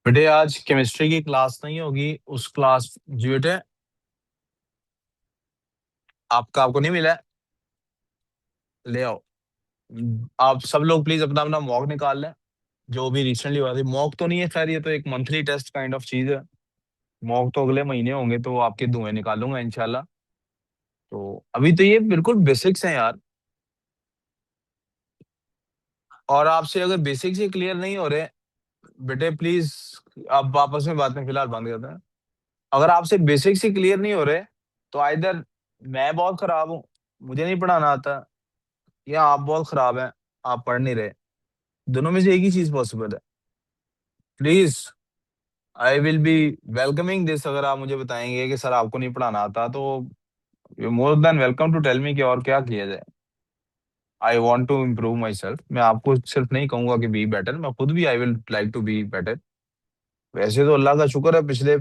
बेटे आज केमिस्ट्री की क्लास नहीं होगी। उस क्लास जी बेटे, आपको नहीं मिला है? ले आओ। आप सब लोग प्लीज अपना अपना मॉक निकाल लें। जो भी रिसेंटली हुआ थी, मॉक तो नहीं है खैर, ये तो एक मंथली टेस्ट काइंड ऑफ चीज है। मॉक तो अगले महीने होंगे, तो आपके धुएं निकालूंगा इंशाल्लाह। तो अभी तो ये बिल्कुल बेसिक्स हैं यार। और आपसे अगर बेसिक्स ही क्लियर नहीं हो रहे बेटे, प्लीज आप आपस में बातें फिलहाल बंद करते हैं। अगर आपसे बेसिक्स ही क्लियर नहीं हो रहे, तो आइदर मैं बहुत खराब हूँ, मुझे नहीं पढ़ाना आता, या आप बहुत खराब हैं, आप पढ़ नहीं रहे। दोनों में से एक ही चीज पॉसिबल है। Please, I will be welcoming this. अगर आप मुझे बताएंगे कि सर आपको नहीं पढ़ाना आता, तो you more than welcome to tell me कि और क्या किया जाए। I want to improve myself. मैं आपको सिर्फ नहीं कहूंगा कि बी बेटर, मैं खुद भी I will like to be better. वैसे तो अल्लाह का शुक्र है, पिछले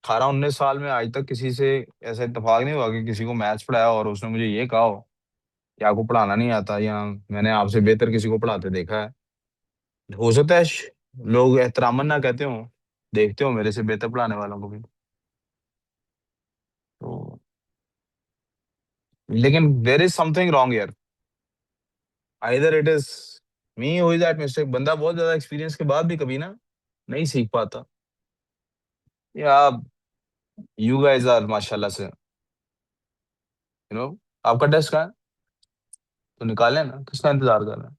18-19 साल में आज तक किसी से ऐसा इत्तेफाक नहीं हुआ कि किसी को मैथ्स पढ़ाया और उसने मुझे ये कहा हो कि आपको पढ़ाना नहीं आता, या मैंने आपसे बेहतर किसी को पढ़ाते देखा है। हो सकता है लोग एहतरामन ना कहते हो, देखते हो मेरे से बेहतर पढ़ाने वालों को भी। तो लेकिन there is something wrong here. Either it is me who is that mistake. बंदा बहुत ज्यादा एक्सपीरियंस के बाद भी कभी ना नहीं सीख पाता। या यू गाइस आर माशाल्लाह से, आपका टेस्ट कहाँ है? तो निकालें ना, किसका इंतजार कर रहे हैं?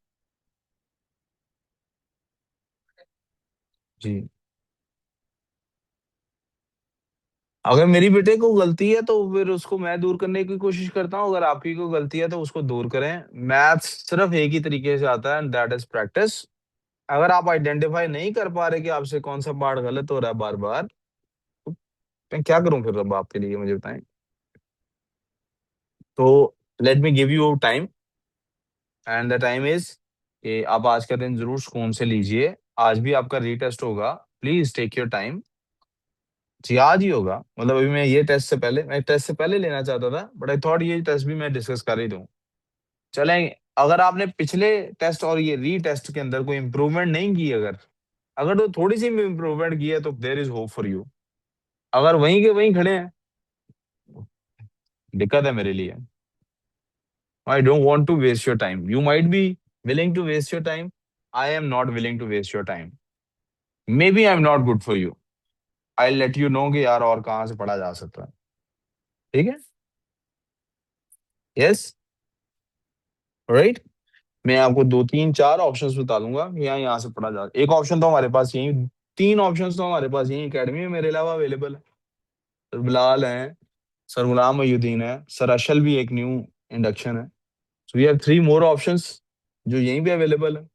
जी। अगर मेरी बेटे को गलती है तो फिर उसको मैं दूर करने की कोशिश करता हूँ, अगर आपकी को गलती है तो उसको दूर करें। मैथ्स सिर्फ एक ही तरीके से आता है, एंड दैट इज प्रैक्टिस। अगर आप आइडेंटिफाई नहीं कर पा रहे कि आपसे कौन सा पार्ट गलत हो रहा है बार बार, तो मैं क्या करूं फिर अब आपके लिए, मुझे बताएं। तो let me give you time, and the time is कि आप आज का दिन जरूर सुकून से लीजिए। आज भी आपका रीटेस्ट होगा, प्लीज टेक योर टाइम। जी आज ही होगा, मतलब अभी मैं ये टेस्ट से पहले, मैं टेस्ट से पहले लेना चाहता था, बट आई थॉट ये टेस्ट भी मैं डिस्कस कर ही दूं। चलें। अगर आपने पिछले टेस्ट और ये रीटेस्ट के अंदर कोई इंप्रूवमेंट नहीं की, अगर अगर तो थोड़ी सी भी इंप्रूवमेंट की है, तो there is hope for you. अगर वहीं के वहीं खड़े हैं, दिक्कत है मेरे लिए। I don't want to waste your time. You might be willing to waste your time, I am not willing to waste your time. Maybe I am not good for you. I let you know कि यार और कहाँ से पढ़ा जा सकता है। ठीक है? यस। राइट। मैं आपको दो तीन चार ऑप्शंस बता दूंगा, यहाँ यहाँ से पढ़ा जा। एक ऑप्शन तो हमारे पास यही, तीन ऑप्शंस तो हमारे पास यही एकेडमी में मेरे अलावा अवेलेबल है। सर बिलाल है, सर गुलाम मोहिउद्दीन है, सर अशल भी एक न्यू इंडक्शन है। So we have three more options जो यहीं पे अवेलेबल है।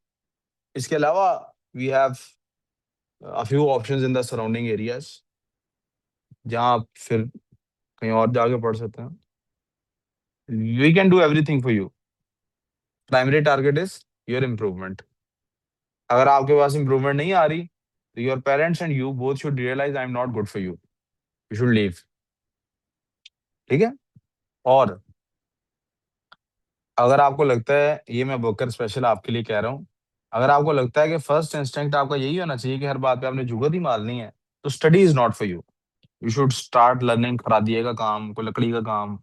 इसके अलावा we have a few options in the surrounding areas, जहाँ आप फिर कहीं और जाके पढ़ सकते हैं। We can do everything for you. Primary target is your improvement. अगर आपके पास improvement नहीं आ रही, तो your parents and you both should realize I am not good for you. You should leave. ठीक है? और अगर आपको लगता है, ये मैं बकर स्पेशल आपके लिए कह रहा हूँ, अगर आपको लगता है कि फर्स्ट इंस्टिंक्ट आपका यही होना चाहिए कि हर बात पे आपने जुगत ही मारनी है, तो study is not for you. You should start learning खरादिए का काम, कोई लकड़ी का काम।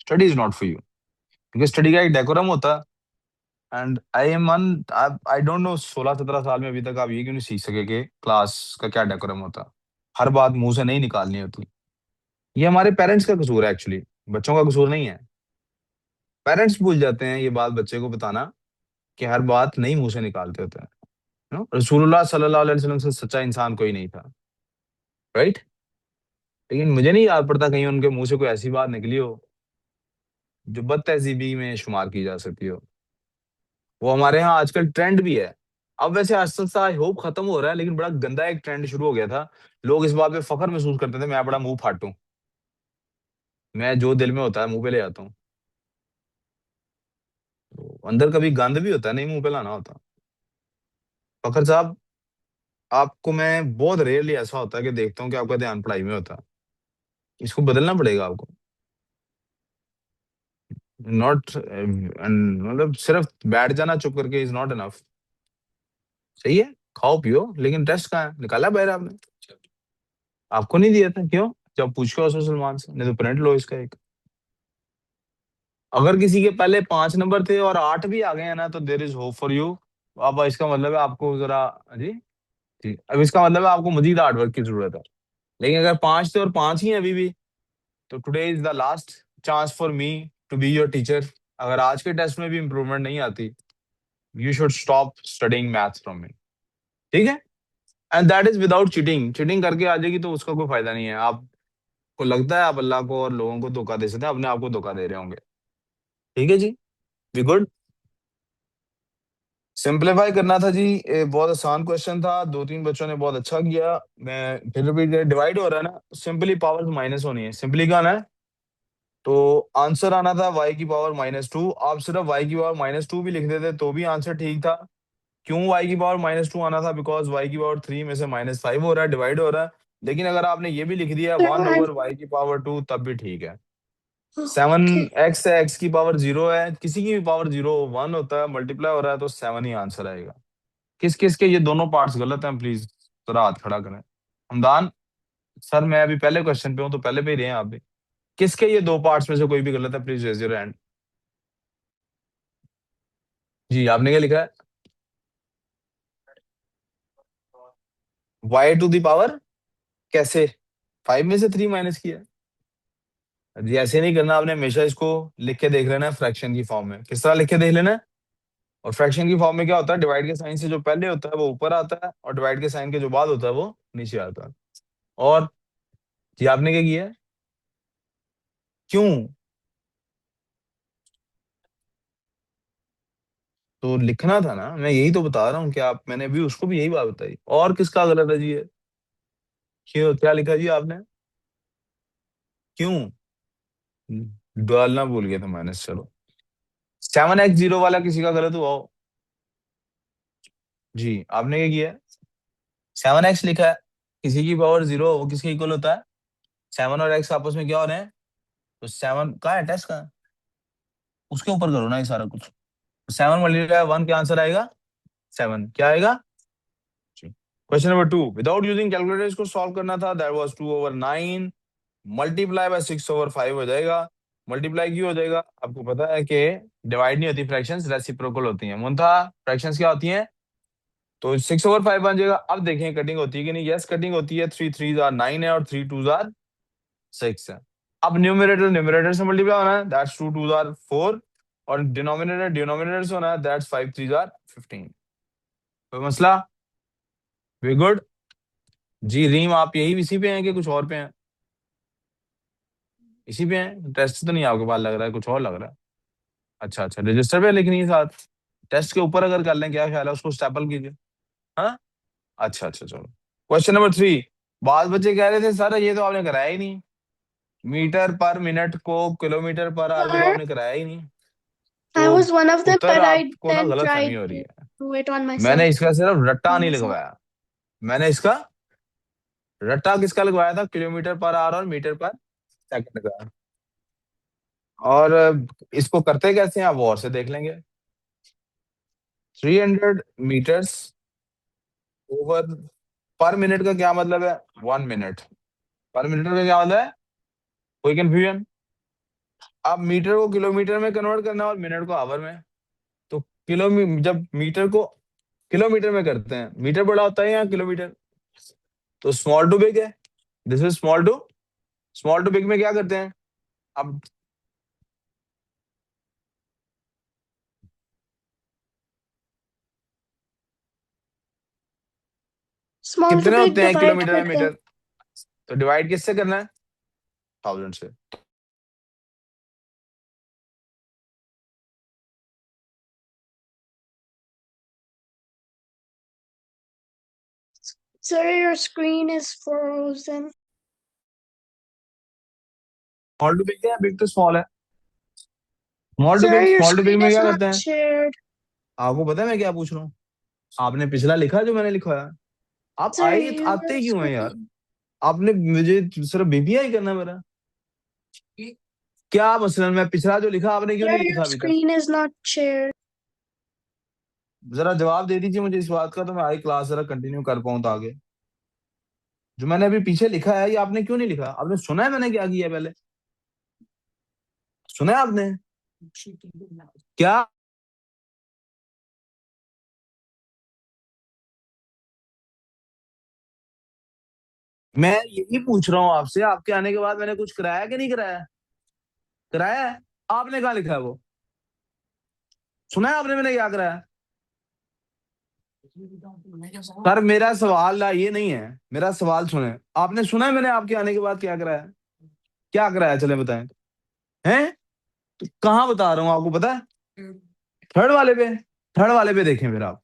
Study is not for you, क्योंकि स्टडी का एक डेकोरम होता है। And I am an I don't know, 16-17 साल में अभी तक आप ये क्यों नहीं सीख सके कि क्लास का क्या डेकोरम होता है। हर बात मुंह से नहीं निकालनी होती। ये हमारे पेरेंट्स का कसूर है एक्चुअली, बच्चों का कसूर नहीं है। पेरेंट्स भूल जाते हैं ये बात बच्चे को बताना, कि हर बात नहीं मुंह से निकालते होते हैं। रसूलुल्लाह सल्लल्लाहु अलैहि वसल्लम से सच्चा इंसान कोई नहीं था। राइट। लेकिन मुझे नहीं याद पड़ता कहीं उनके मुंह से कोई ऐसी बात निकली हो जो बद तहजीबी में शुमार की जा सकती हो। वो हमारे यहाँ आजकल ट्रेंड भी है। अब वैसे आस्ता आस्ता आई होप खत्म हो रहा है, लेकिन बड़ा गंदा एक ट्रेंड शुरू हो गया था। लोग इस बात पे फख्र महसूस करते थे, मैं बड़ा मुंह फाटूं, मैं जो दिल में होता है मुंह पे ले आता हूँ। तो अंदर कभी गंद भी होता है, नहीं मुंह पे लाना होता। फखर साहब, आपको मैं बहुत रेयरली ऐसा होता है कि देखता हूँ कि आपका ध्यान पढ़ाई में होता है। इसको बदलना पड़ेगा आपको। नॉट मतलब सिर्फ बैठ जाना चुप करके इज नॉट इनफ। सही है। खाओ पियो, लेकिन टेस्ट कहाँ है? निकाला बाहर आपने? आपको नहीं दिया था, क्यों? जब पूछो उसमें सलमान से, नहीं तो प्रिंट लो इसका एक। अगर किसी के पहले 5 नंबर थे और 8 भी आ गए हैं ना, तो there is hope for you. अब इसका मतलब है आपको जरा, जी जी, अब इसका मतलब है आपको मजीद हार्डवर्क की जरूरत है। लेकिन अगर 5 थे और 5 ही हैं अभी भी, तो today is the last chance for me to be your teacher. अगर आज के टेस्ट में भी इंप्रूवमेंट नहीं आती, you should stop studying maths from me. ठीक है? And that is without cheating. Cheating करके आ जाएगी तो उसका कोई फायदा नहीं है। आपको लगता है आप अल्लाह को और लोगों को धोखा दे सकते हैं, अपने आप को धोखा दे रहे होंगे। ठीक है जी, वी गुड। सिंप्लीफाई करना था जी, बहुत आसान क्वेश्चन था, 2-3 बच्चों ने बहुत अच्छा किया। मैं फिर भी, डिवाइड हो रहा है ना, सिंपली पावर्स माइनस होनी है, सिंपली का है। तो आंसर आना था y की पावर -2। आप सिर्फ y की पावर -2 भी लिख देते तो भी आंसर ठीक था। क्यों y की पावर -2 आना था? बिकॉज y की पावर 3 में से -5 हो रहा है, डिवाइड हो रहा है। लेकिन अगर आपने ये भी लिख दिया Sir, 1/y की पावर 2, तब भी ठीक है। Seven okay. एक्स है, x की पावर 0 है, किसी की भी पावर 0 1 होता है, मल्टीप्लाई हो रहा है, तो 7 ही आंसर आएगा। किस किस के ये दोनों पार्ट्स गलत हैं, प्लीज जरा हाथ खड़ा करें। हमदान सर, मैं अभी पहले क्वेश्चन पे हूँ, तो पहले पे ही रहे हैं आप भी। किसके ये दो पार्ट्स में से कोई भी गलत है, प्लीज रेज योर हैंड। जी, आपने क्या लिखा है? y टू दी पावर, कैसे? 5 में से 3 माइनस किया? जी, ऐसे नहीं करना आपने, हमेशा इसको लिख के देख लेना है फ्रैक्शन की फॉर्म में। किस तरह लिख के देख लेना है? और फ्रैक्शन की फॉर्म में क्या होता है, डिवाइड के साइन से जो पहले होता है वो ऊपर आता है, और डिवाइड के साइन के जो बाद होता है वो नीचे आता है। और जी, आपने क्या किया है? क्यों? तो लिखना था ना, मैं यही तो बता रहा हूँ कि आप, मैंने भी उसको भी यही बात बताई। और किसका गलत है जी ये? क्यों, क्या लिखा जी आपने? क्यों? डालना भूल गया था माइनस, चलो। 7x0 वाला किसी का गलत हुआ हो? जी, आपने क्या किया? 7x लिखा है, किसी की पावर 0 वो किसके इक्वल होता है? 7 और x आपस में क्या हो रहे हैं? तो 7 कहाँ है, टेस्ट कहाँ है? उसके ऊपर करो ना ये सारा कुछ। 7 × 1 क्या आंसर आएगा? 7 क्या आएगा? Question number 2, without using calculator इसको सॉल्व करना था। दैट वाज 2/9, मल्टीप्लाई बाय 6/5 हो जाएगा। मल्टीप्लाई क्यों हो जाएगा? आपको पता है कि डिवाइड नहीं होती फ्रैक्शंस, रेसिप्रोकल होती हैं। मुंतहा फ्रैक्शंस क्या होती हैं? तो 6/5 बन जाएगा। अब देखें कटिंग होती है कि नहीं। यस, कटिंग होती है। 3 3 9 है और 3 2 6 है। अब न्यूमरेटर न्यूमरेटर से मल्टीप्लाई होना है, दैट्स 2 2 4। और डिनोमिनेटर डिनोमिनेटर से होना है, दैट्स 5 3 15। कोई मसला? वी गुड जी। रीम, आप यही इसी पे हैं कि कुछ और पे हैं? इसी पे हैं? टेस्ट तो नहीं आपके पास लग रहा है, कुछ और लग रहा है। अच्छा अच्छा, रजिस्टर पे लिखनी है साथ। टेस्ट के ऊपर अगर कर लें, क्या ख्याल है, उसको स्टेपल कीजिए। हाँ, अच्छा अच्छा, चलो। क्वेश्चन नंबर 3, बाद बच्चे कह रहे थे सर ये तो आपने कराया ही नहीं, मीटर पर मिनट को किलोमीटर पर आवर को तो Sir, आपने कराया ही नहीं। I तो was one of them, Uttar but I आपको ना then गलत फहमी tried हो रही to है। do it on मैंने myself. इसका सिर्फ रट्टा By नहीं myself. लगवाया। मैंने इसका रट्टा किसका लगवाया था? किलोमीटर पर आवर और मीटर पर सेकंड का। और इसको करते कैसे हैं आप, वो और से देख लेंगे। 300 मीटर्स ओवर पर मिनट का क्या मतलब है? 1 मिनट। पर मिनट का क्या मतलब है? कोई कंफ्यूजन? आप मीटर को किलोमीटर में कन्वर्ट करना है और मिनट को आवर में। तो जब मीटर को किलोमीटर में करते हैं, मीटर बड़ा होता है या किलोमीटर? तो स्मॉल टू बिग है। This is small to big में क्या करते हैं? अब Small to कितने big होते हैं divide किलोमीटर में करते हैं. मीटर? तो डिवाइड किससे करना है? 1000 से। Sir, your screen is frozen. Small to big है, बिग टू स्मॉल है? Small to Sir, big, your small to big screen में is क्या not करते हैं? shared. आपको पता है मैं क्या पूछ रहा हूँ? आपने पिछला लिखा जो मैंने लिखवाया? आप Sir, आए your आते क्यों हैं screen. यार? आपने मुझे सिर्फ बीबीआई करना मेरा? क्या मसलन, मैं पिछला जो लिखा आपने क्यों Sir, नहीं your लिखा अभी तक? screen is not shared. जरा जवाब दे दीजिए मुझे इस बात का, तो मैं आगे क्लास जरा कंटिन्यू कर पाऊं तो आगे। जो मैंने अभी पीछे लिखा है ये आपने क्यों नहीं लिखा? आपने सुना है मैंने क्या किया है पहले? सुना है आपने क्या? मैं यही पूछ रहा हूँ आपसे, आपके आने के बाद मैंने कुछ कराया कि नहीं कराया? कराया है। आपने कहा लिखा है वो? सुना है आपने मैंने क्या कराया? सर मेरा सवाल ये नहीं है, मेरा सवाल सुने। आपने सुना है मैंने आपके आने के बाद क्या कराया? क्या कराया चले बताएं। हैं? तो कहाँ बता रहा हूँ आपको पता है? थर्ड वाले पे। थर्ड वाले पे देखें फिर आप।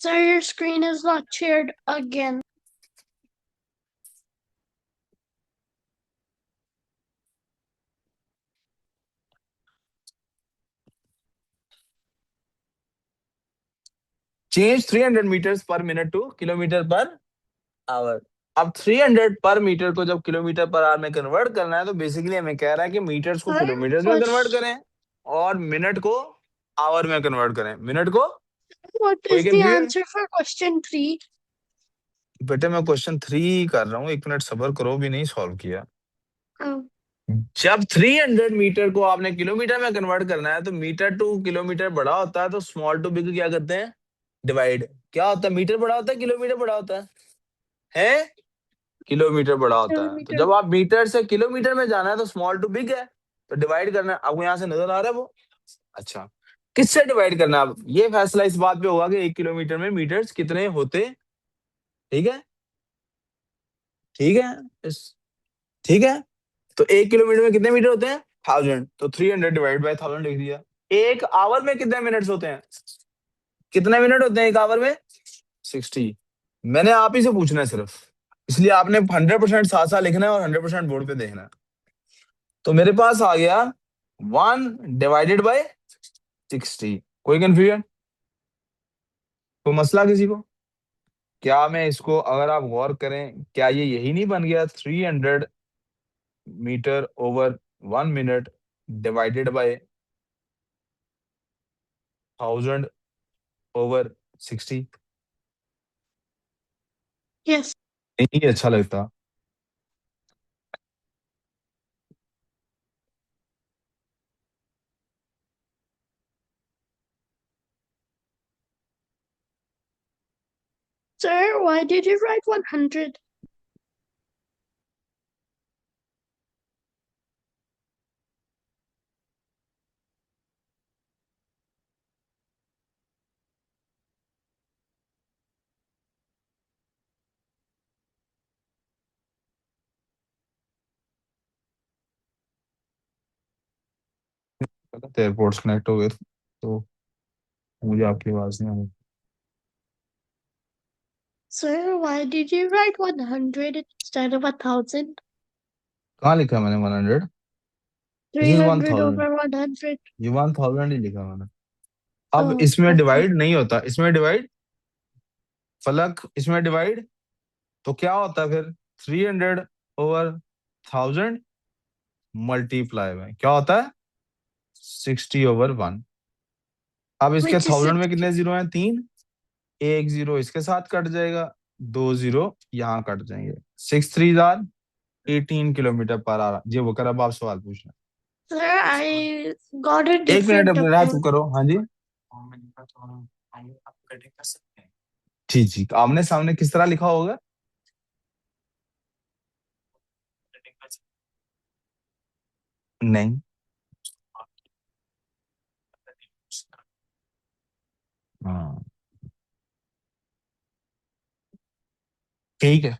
Sir, your screen is not shared again. Change 300 metre per minute to kilometre per hour. अब 300 पर मीटर को जब किलोमीटर पर आवर में कन्वर्ट करना है, तो बेसिकली हमें कह रहा है कि मीटर्स को Sir, किलोमीटर में कन्वर्ट what, करें और मिनट को आवर में कन्वर्ट करें। मिनट को। what कोई is the confusion? answer for question 3? बेटे मैं क्वेश्चन 3 कर रहा हूँ, 1 मिनट सबर करो, भी नहीं सॉल्व किया। Oh, जब 300 मीटर को आपने किलोमीटर में कन्वर्ट करना है, तो मीटर टू किलोमीटर बड़ा होता है, तो स्मॉल टू बिग क्या करते हैं? डिवाइड। क्या होता है? मीटर बड़ा होता है, किलोमीटर बड़ा होता है? किलोमीटर बड़ा होता है। तो kilometer. जब आप मीटर से किलोमीटर में जाना है तो स्मॉल टू बिग है, तो डिवाइड करना है। आपको यहाँ से नजर आ रहा है वो? अच्छा, किससे डिवाइड करना है? अब ये फैसला इस बात पे होगा कि 1 किलोमीटर में मीटर्स कितने होते। ठीक है? ठीक है। इस ठीक है। तो 1 किलोमीटर में कितने मीटर होते हैं? 1000। तो 300 डिवाइड बाय 1000 लिख दिया। एक आवर में कितने मिनट्स होते हैं? कितने मिनट होते हैं एक आवर में? 60। मैंने आप ही से पूछना है सिर्फ, इसलिए आपने 100% साथ साथ लिखना है और 100% बोर्ड पे देखना है। तो मेरे पास आ गया 1/60। कोई कंफ्यूजन? कोई मसला किसी को? क्या मैं इसको, अगर आप गौर करें, क्या ये यही नहीं बन गया 300 metre over 1 minute divided by 1000/60? Yes. नहीं अच्छा लगता? Sir, why did you write 100? Airports connect हो गए थे, तो मुझे आपकी आवाज नहीं आ रही। Sir, why did you write 100 instead of 1,000? कहाँ लिखा है मैंने 100? This is 300 1000। over 100. ये 1000 ही लिखा मैंने। अब Oh, इसमें okay. डिवाइड नहीं होता, इसमें डिवाइड फलक, इसमें डिवाइड। तो क्या होता है फिर? 300/1000 मल्टीप्लाई में क्या होता है? 60/1। अब इसके Which is 1000 में 60. कितने जीरो हैं? 3। एक जीरो इसके साथ कट जाएगा, दो जीरो यहाँ कट जाएंगे। 6 3 18 किलोमीटर पर आ रहा। जी वो कर, अब आप सवाल पूछना। Sir, I got a 1 minute different अपने राह approach. करो। हाँ जी। जी जी, आमने सामने किस तरह लिखा होगा? नहीं। हाँ ठीक है।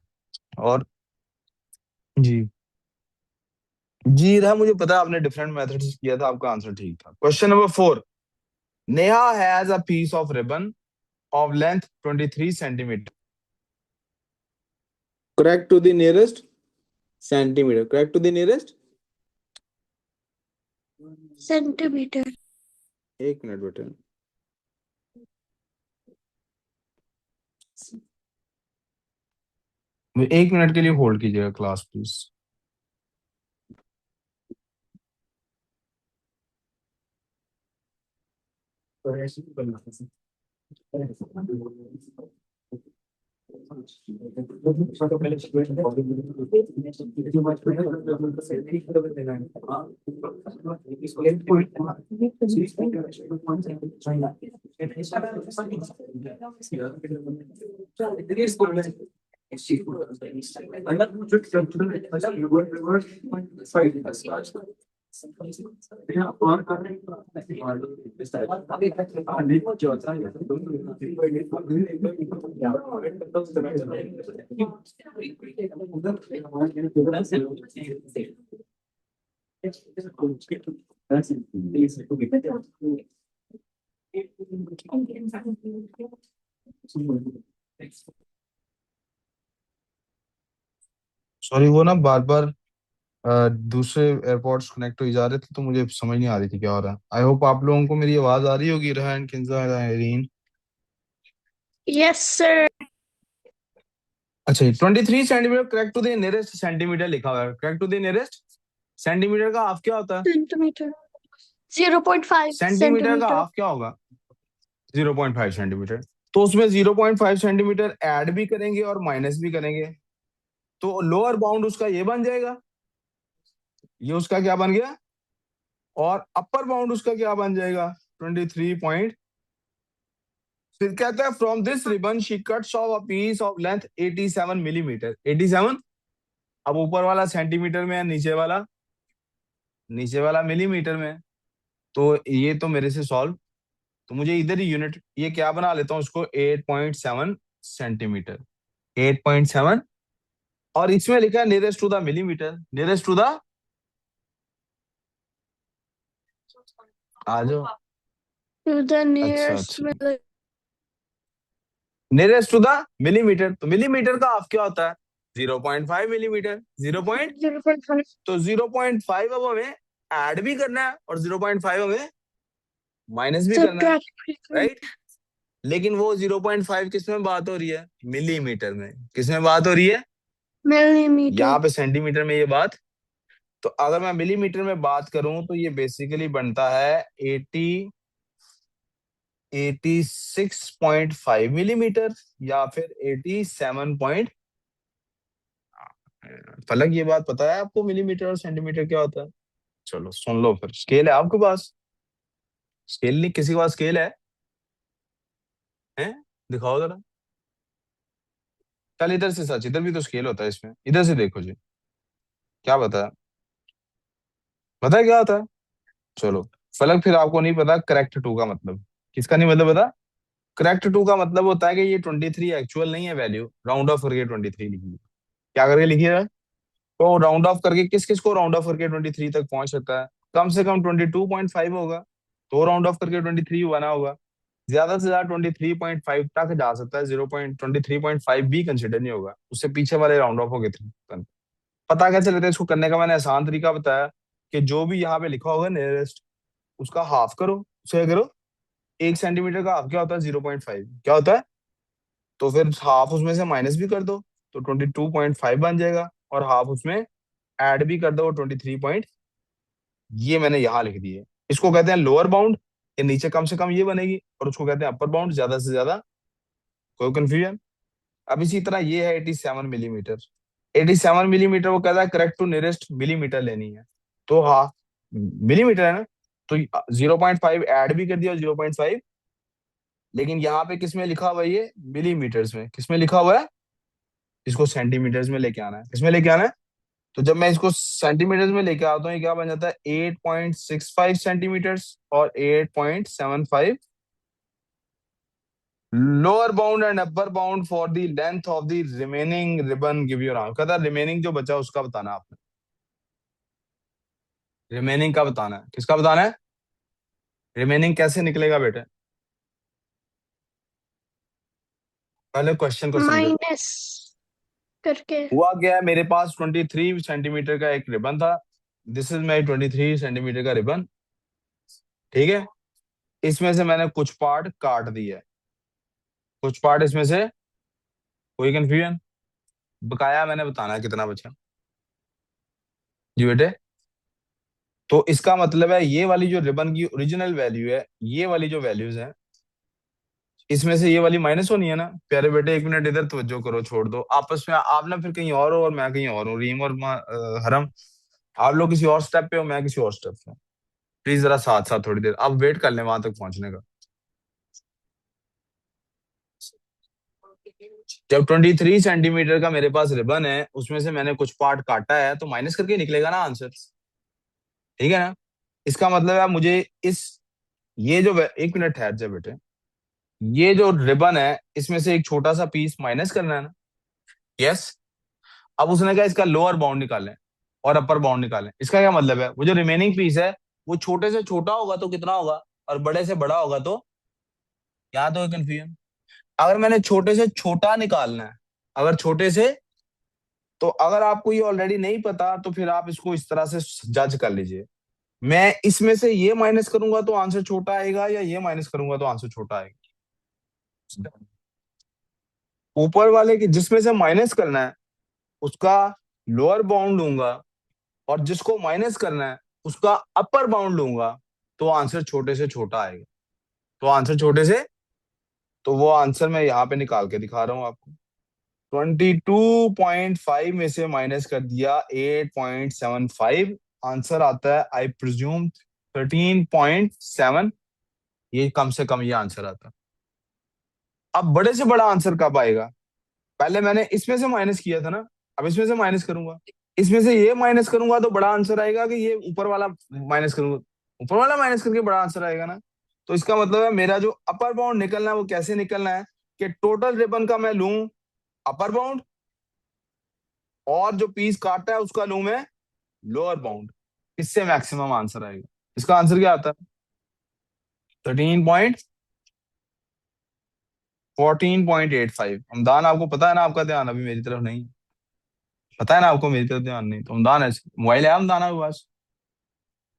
और जी, जी रहा, मुझे पता है आपने डिफरेंट मेथड से किया था, आपका आंसर ठीक था। Question number 4। Neha has a piece of ribbon of length 23 centimeter. Correct to the nearest centimeter. Correct to the nearest. Centimeter. 1 minute बेटे, 1 मिनट के लिए होल्ड कीजिएगा क्लास प्लीज। सॉरी, वो ना बार बार दूसरे एयरपोर्ट्स कनेक्ट हो जा रहे थे, तो मुझे समझ नहीं आ रही थी क्या हो रहा है। आई होप आप लोगों को मेरी आवाज आ रही होगी, Rehan, Kinza, Irene. Yes, sir. अच्छा, 23 centimetre correct to the nearest centimetre लिखा हुआ है। Correct to the nearest centimetre का हाफ क्या होता है? Centimeter. 0.5 सेंटीमीटर का centimeter. हाफ क्या होगा? 0.5 सेंटीमीटर। तो उसमें 0.5 सेंटीमीटर ऐड भी करेंगे और माइनस भी करेंगे, तो लोअर बाउंड उसका ये बन जाएगा। ये उसका क्या बन गया? और अपर बाउंड उसका क्या बन जाएगा? 23 पॉइंट। फिर कहता है from this ribbon she cuts off a piece of length 87 millimetre. 87। अब ऊपर वाला सेंटीमीटर में है, नीचे वाला मिलीमीटर में है। तो ये तो मेरे से सॉल्व, तो मुझे इधर ही यूनिट ये क्या बना लेता हूँ उसको, 8.7 सेंटीमीटर। 8.7। और इसमें लिखा है nearest to the millimetre, nearest to the, आ जाओ। To the अच्छा nearest अच्छा, millimeter. Nearest to the millimetre, तो मिलीमीटर का हाफ क्या होता है? 0.5 मिलीमीटर। 0 पॉइंट, 0.5. तो 0.5 अब हमें ऐड भी करना है और 0.5 हमें माइनस भी करना है, Subtract. राइट। लेकिन वो 0.5 किस में बात हो रही है? मिलीमीटर में। किस में बात हो रही है? Millimeter. यहाँ पे सेंटीमीटर में ये बात। तो अगर मैं मिलीमीटर में बात करूं तो ये बेसिकली बनता है 86.5 मिलीमीटर, या फिर 87 पॉइंट। फलक, ये बात पता है आपको मिलीमीटर और सेंटीमीटर क्या होता है? चलो सुन लो फिर। स्केल है आपके पास? स्केल नहीं किसी के पास? स्केल है? दिखाओ जरा। चल इधर से सच, इधर भी तो स्केल होता है इसमें, इधर से देखो जी। क्या बताया? पता है क्या होता है? चलो। फलक, फिर आपको नहीं पता करेक्ट टू का मतलब? किसका नहीं मतलब पता? करेक्ट टू का मतलब होता है कि ये 23 एक्चुअल नहीं है वैल्यू, राउंड ऑफ करके 23 लिखी। क्या करके लिखी है? तो राउंड ऑफ करके किस किस को राउंड ऑफ करके 23 तक पहुंच सकता है? कम से कम 22.5 होगा, तो राउंड ऑफ करके 23 बना होगा। ज्यादा से ज्यादा 23.5 तक जा सकता है, 0.23.5 भी कंसिडर नहीं होगा, उससे पीछे वाले राउंड ऑफ हो गए थे। पता कैसे लेते हैं इसको करने का? मैंने आसान तरीका बताया कि जो भी यहाँ पे लिखा होगा नियरेस्ट, उसका हाफ करो, उसे करो। 1 सेंटीमीटर का हाफ क्या होता है? 0.5 क्या होता है? तो फिर हाफ उसमें से माइनस भी कर दो, तो 22.5 बन जाएगा, और हाफ उसमें ऐड भी कर दो, 23 पॉइंट। ये मैंने यहाँ लिख दिए। इसको कहते हैं लोअर बाउंड, ये नीचे कम से कम ये बनेगी, और उसको कहते हैं अपर बाउंड, ज्यादा से ज्यादा। कोई कंफ्यूजन? अब इसी तरह ये है 87 मिलीमीटर। 87 मिलीमीटर वो कहता है करेक्ट टू नियरेस्ट मिलीमीटर लेनी है, तो हाँ, मिलीमीटर है ना, तो 0.5 ऐड भी कर दिया, 0.5। लेकिन यहाँ पे किस में लिखा हुआ है? ये मिलीमीटर्स में। किस में लिखा हुआ है? इसको सेंटीमीटर्स में लेके आना है। किसमें लेके आना है? तो जब मैं इसको सेंटीमीटर्स में लेके आता हूँ, ये क्या बन जाता है? 8.65 सेंटीमीटर्स और 8.75 lower bound and upper bound for the length of the remaining ribbon give your answer. कहता रिमेनिंग जो बचा उसका बताना है आपने। रिमेनिंग का बताना है। किसका बताना है? रिमेनिंग कैसे निकलेगा बेटे? पहले क्वेश्चन को समझो। Minus करके. हुआ क्या है, मेरे पास 23 सेंटीमीटर का एक रिबन था। दिस इज माई 23 सेंटीमीटर का रिबन। ठीक है, इसमें से मैंने कुछ पार्ट काट दिए, कुछ पार्ट इसमें से। कोई कंफ्यूजन? बकाया मैंने बताना है कितना बचा। जी बेटे। तो इसका मतलब है ये वाली जो रिबन की ओरिजिनल वैल्यू है, ये वाली जो वैल्यूज है, इसमें से ये वाली माइनस होनी है ना। प्यारे बेटे 1 मिनट इधर तवज्जो करो, छोड़ दो आपस में, आप ना फिर कहीं और हो और मैं कहीं और हूँ, रीम और हरम, आप लोग किसी और स्टेप पे हो, मैं किसी और स्टेप पे हूँ। प्लीज जरा साथ साथ थोड़ी देर आप वेट कर लें वहां तक पहुंचने का। जब 23 सेंटीमीटर का मेरे पास रिबन है, उसमें से मैंने कुछ पार्ट काटा है, तो माइनस करके निकलेगा ना आंसर। ठीक है ना। इसका मतलब है मुझे इस, ये जो 1 मिनट ठहर जा बेटे, ये जो रिबन है इसमें से एक छोटा सा पीस माइनस करना है ना। यस। अब उसने कहा इसका लोअर बाउंड निकालें और अपर बाउंड निकालें। इसका क्या मतलब है, वो जो रिमेनिंग पीस है वो छोटे से छोटा होगा तो कितना होगा, और बड़े से बड़ा होगा तो, यहाँ तो कंफ्यूजन। अगर मैंने छोटे से छोटा निकालना है, अगर छोटे से, तो अगर आपको ये ऑलरेडी नहीं पता तो फिर आप इसको इस तरह से जज कर लीजिए। मैं इसमें से ये माइनस करूंगा तो आंसर छोटा आएगा, या ये माइनस करूंगा तो आंसर छोटा आएगा। ऊपर वाले की जिसमें से माइनस करना है उसका लोअर बाउंड लूंगा, और जिसको माइनस करना है उसका अपर बाउंड लूंगा, तो आंसर छोटे से छोटा आएगा। तो आंसर छोटे से, तो वो आंसर मैं यहाँ पे निकाल के दिखा रहा हूँ आपको। 22.5 में से माइनस कर दिया 8.75, आंसर आता है आई प्रिज्यूम 13.7। ये कम से कम ये आंसर आता है। अब बड़े से बड़ा आंसर कब आएगा, पहले मैंने इसमें से माइनस किया था ना, अब इसमें से माइनस करूंगा, इसमें से ये माइनस करूंगा तो बड़ा आंसर आएगा, कि ये ऊपर वाला माइनस करूंगा, ऊपर वाला माइनस करके बड़ा आंसर आएगा ना। तो इसका मतलब है मेरा जो अपर बाउंड निकलना है वो कैसे निकलना है, कि टोटल रिबन का मैं लूं अपर बाउंड, और जो पीस काटा है उसका लूं मैं लोअर बाउंड। इससे मैक्सिमम आंसर आएगा। इसका आंसर क्या आता है, 13.14.85। हमदान आपको पता है ना, आपका ध्यान अभी मेरी तरफ नहीं, पता है ना आपको मेरी तरफ ध्यान नहीं, तो हमदान है, मोबाइल है हमदान आपके पास,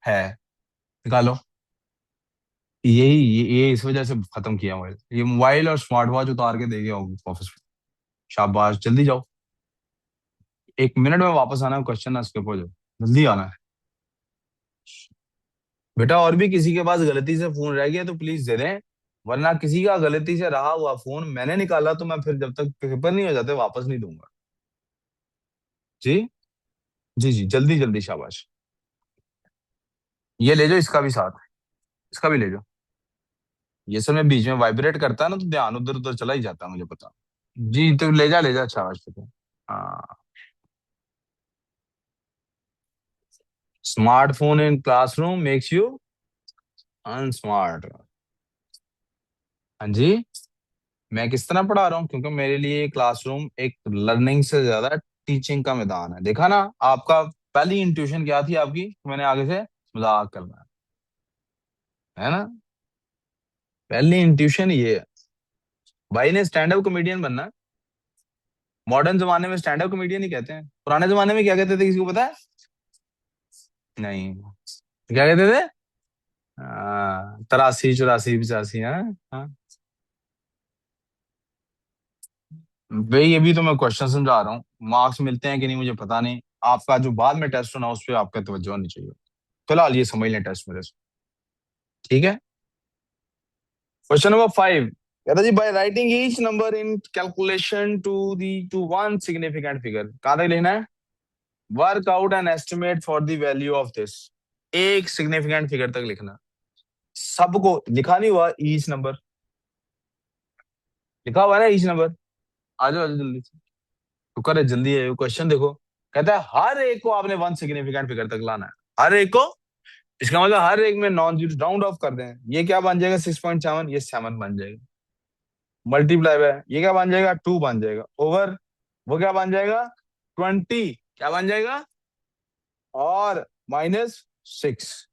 है, निकालो। ये इस वजह से खत्म किया मोबाइल, ये मोबाइल और स्मार्ट वॉच उतार के दे गया ऑफिस में। शाबाश, जल्दी जाओ, 1 मिनट में वापस आना है, क्वेश्चन है उसके ऊपर जाओ, जल्दी आना है बेटा। और भी किसी के पास गलती से फोन रह गया तो प्लीज दे दें, वरना किसी का गलती से रहा हुआ फोन मैंने निकाला तो मैं फिर जब तक पेपर नहीं हो जाते वापस नहीं दूंगा। जी, जी जी, जल्दी जल्दी, शाबाश। ये ले जाओ, इसका भी साथ, इसका भी ले जाओ। ये सब में बीच में वाइब्रेट करता है ना, तो ध्यान उधर उधर चला ही जाता है, मुझे पता। जी, तो ले जा, शाबाश बेटा। हाँ। Smartphone in classroom makes you unsmart. हाँ जी। मैं किस तरह पढ़ा रहा हूँ, क्योंकि मेरे लिए क्लासरूम एक लर्निंग से ज्यादा टीचिंग का मैदान है। देखा ना आपका, पहली इंट्यूशन क्या थी आपकी, मैंने आगे से मजाक करना है ना। पहली इंट्यूशन ये है, भाई ने स्टैंड अप कॉमेडियन बनना है। मॉडर्न जमाने में स्टैंड अप कॉमेडियन ही कहते हैं, पुराने जमाने में क्या कहते थे, किसी को पता है? नहीं, क्या कहते थे? 83 84 85, हाँ। हाँ भाई, ये भी तो मैं क्वेश्चन समझा रहा हूँ, मार्क्स मिलते हैं कि नहीं मुझे पता नहीं, आपका जो बाद में टेस्ट होना उस पर आपका तवज्जो होनी चाहिए। फिलहाल ये समझ लें टेस्ट मेरे से। ठीक है। क्वेश्चन नंबर 5 कहता जी, by writing each number in calculation to one significant figure, कहां तक लिखना है, work out an estimate for the value of this, एक सिग्निफिकेंट फिगर तक लिखना। सबको लिखा नहीं हुआ ईच नंबर, लिखा हुआ है ना ईच नंबर। आ जाओ जल्दी से, शुक्र है जल्दी है। क्वेश्चन देखो, कहता है हर एक को आपने वन सिग्निफिकेंट फिगर तक लाना है, हर एक को। इसका मतलब हर एक में नॉन जीरो राउंड ऑफ कर दें, ये क्या बन जाएगा 6.7, ये 7 बन जाएगा। मल्टीप्लाई है, ये क्या बन जाएगा 2 बन जाएगा, ओवर वो क्या बन जाएगा 20, क्या बन जाएगा, और -6,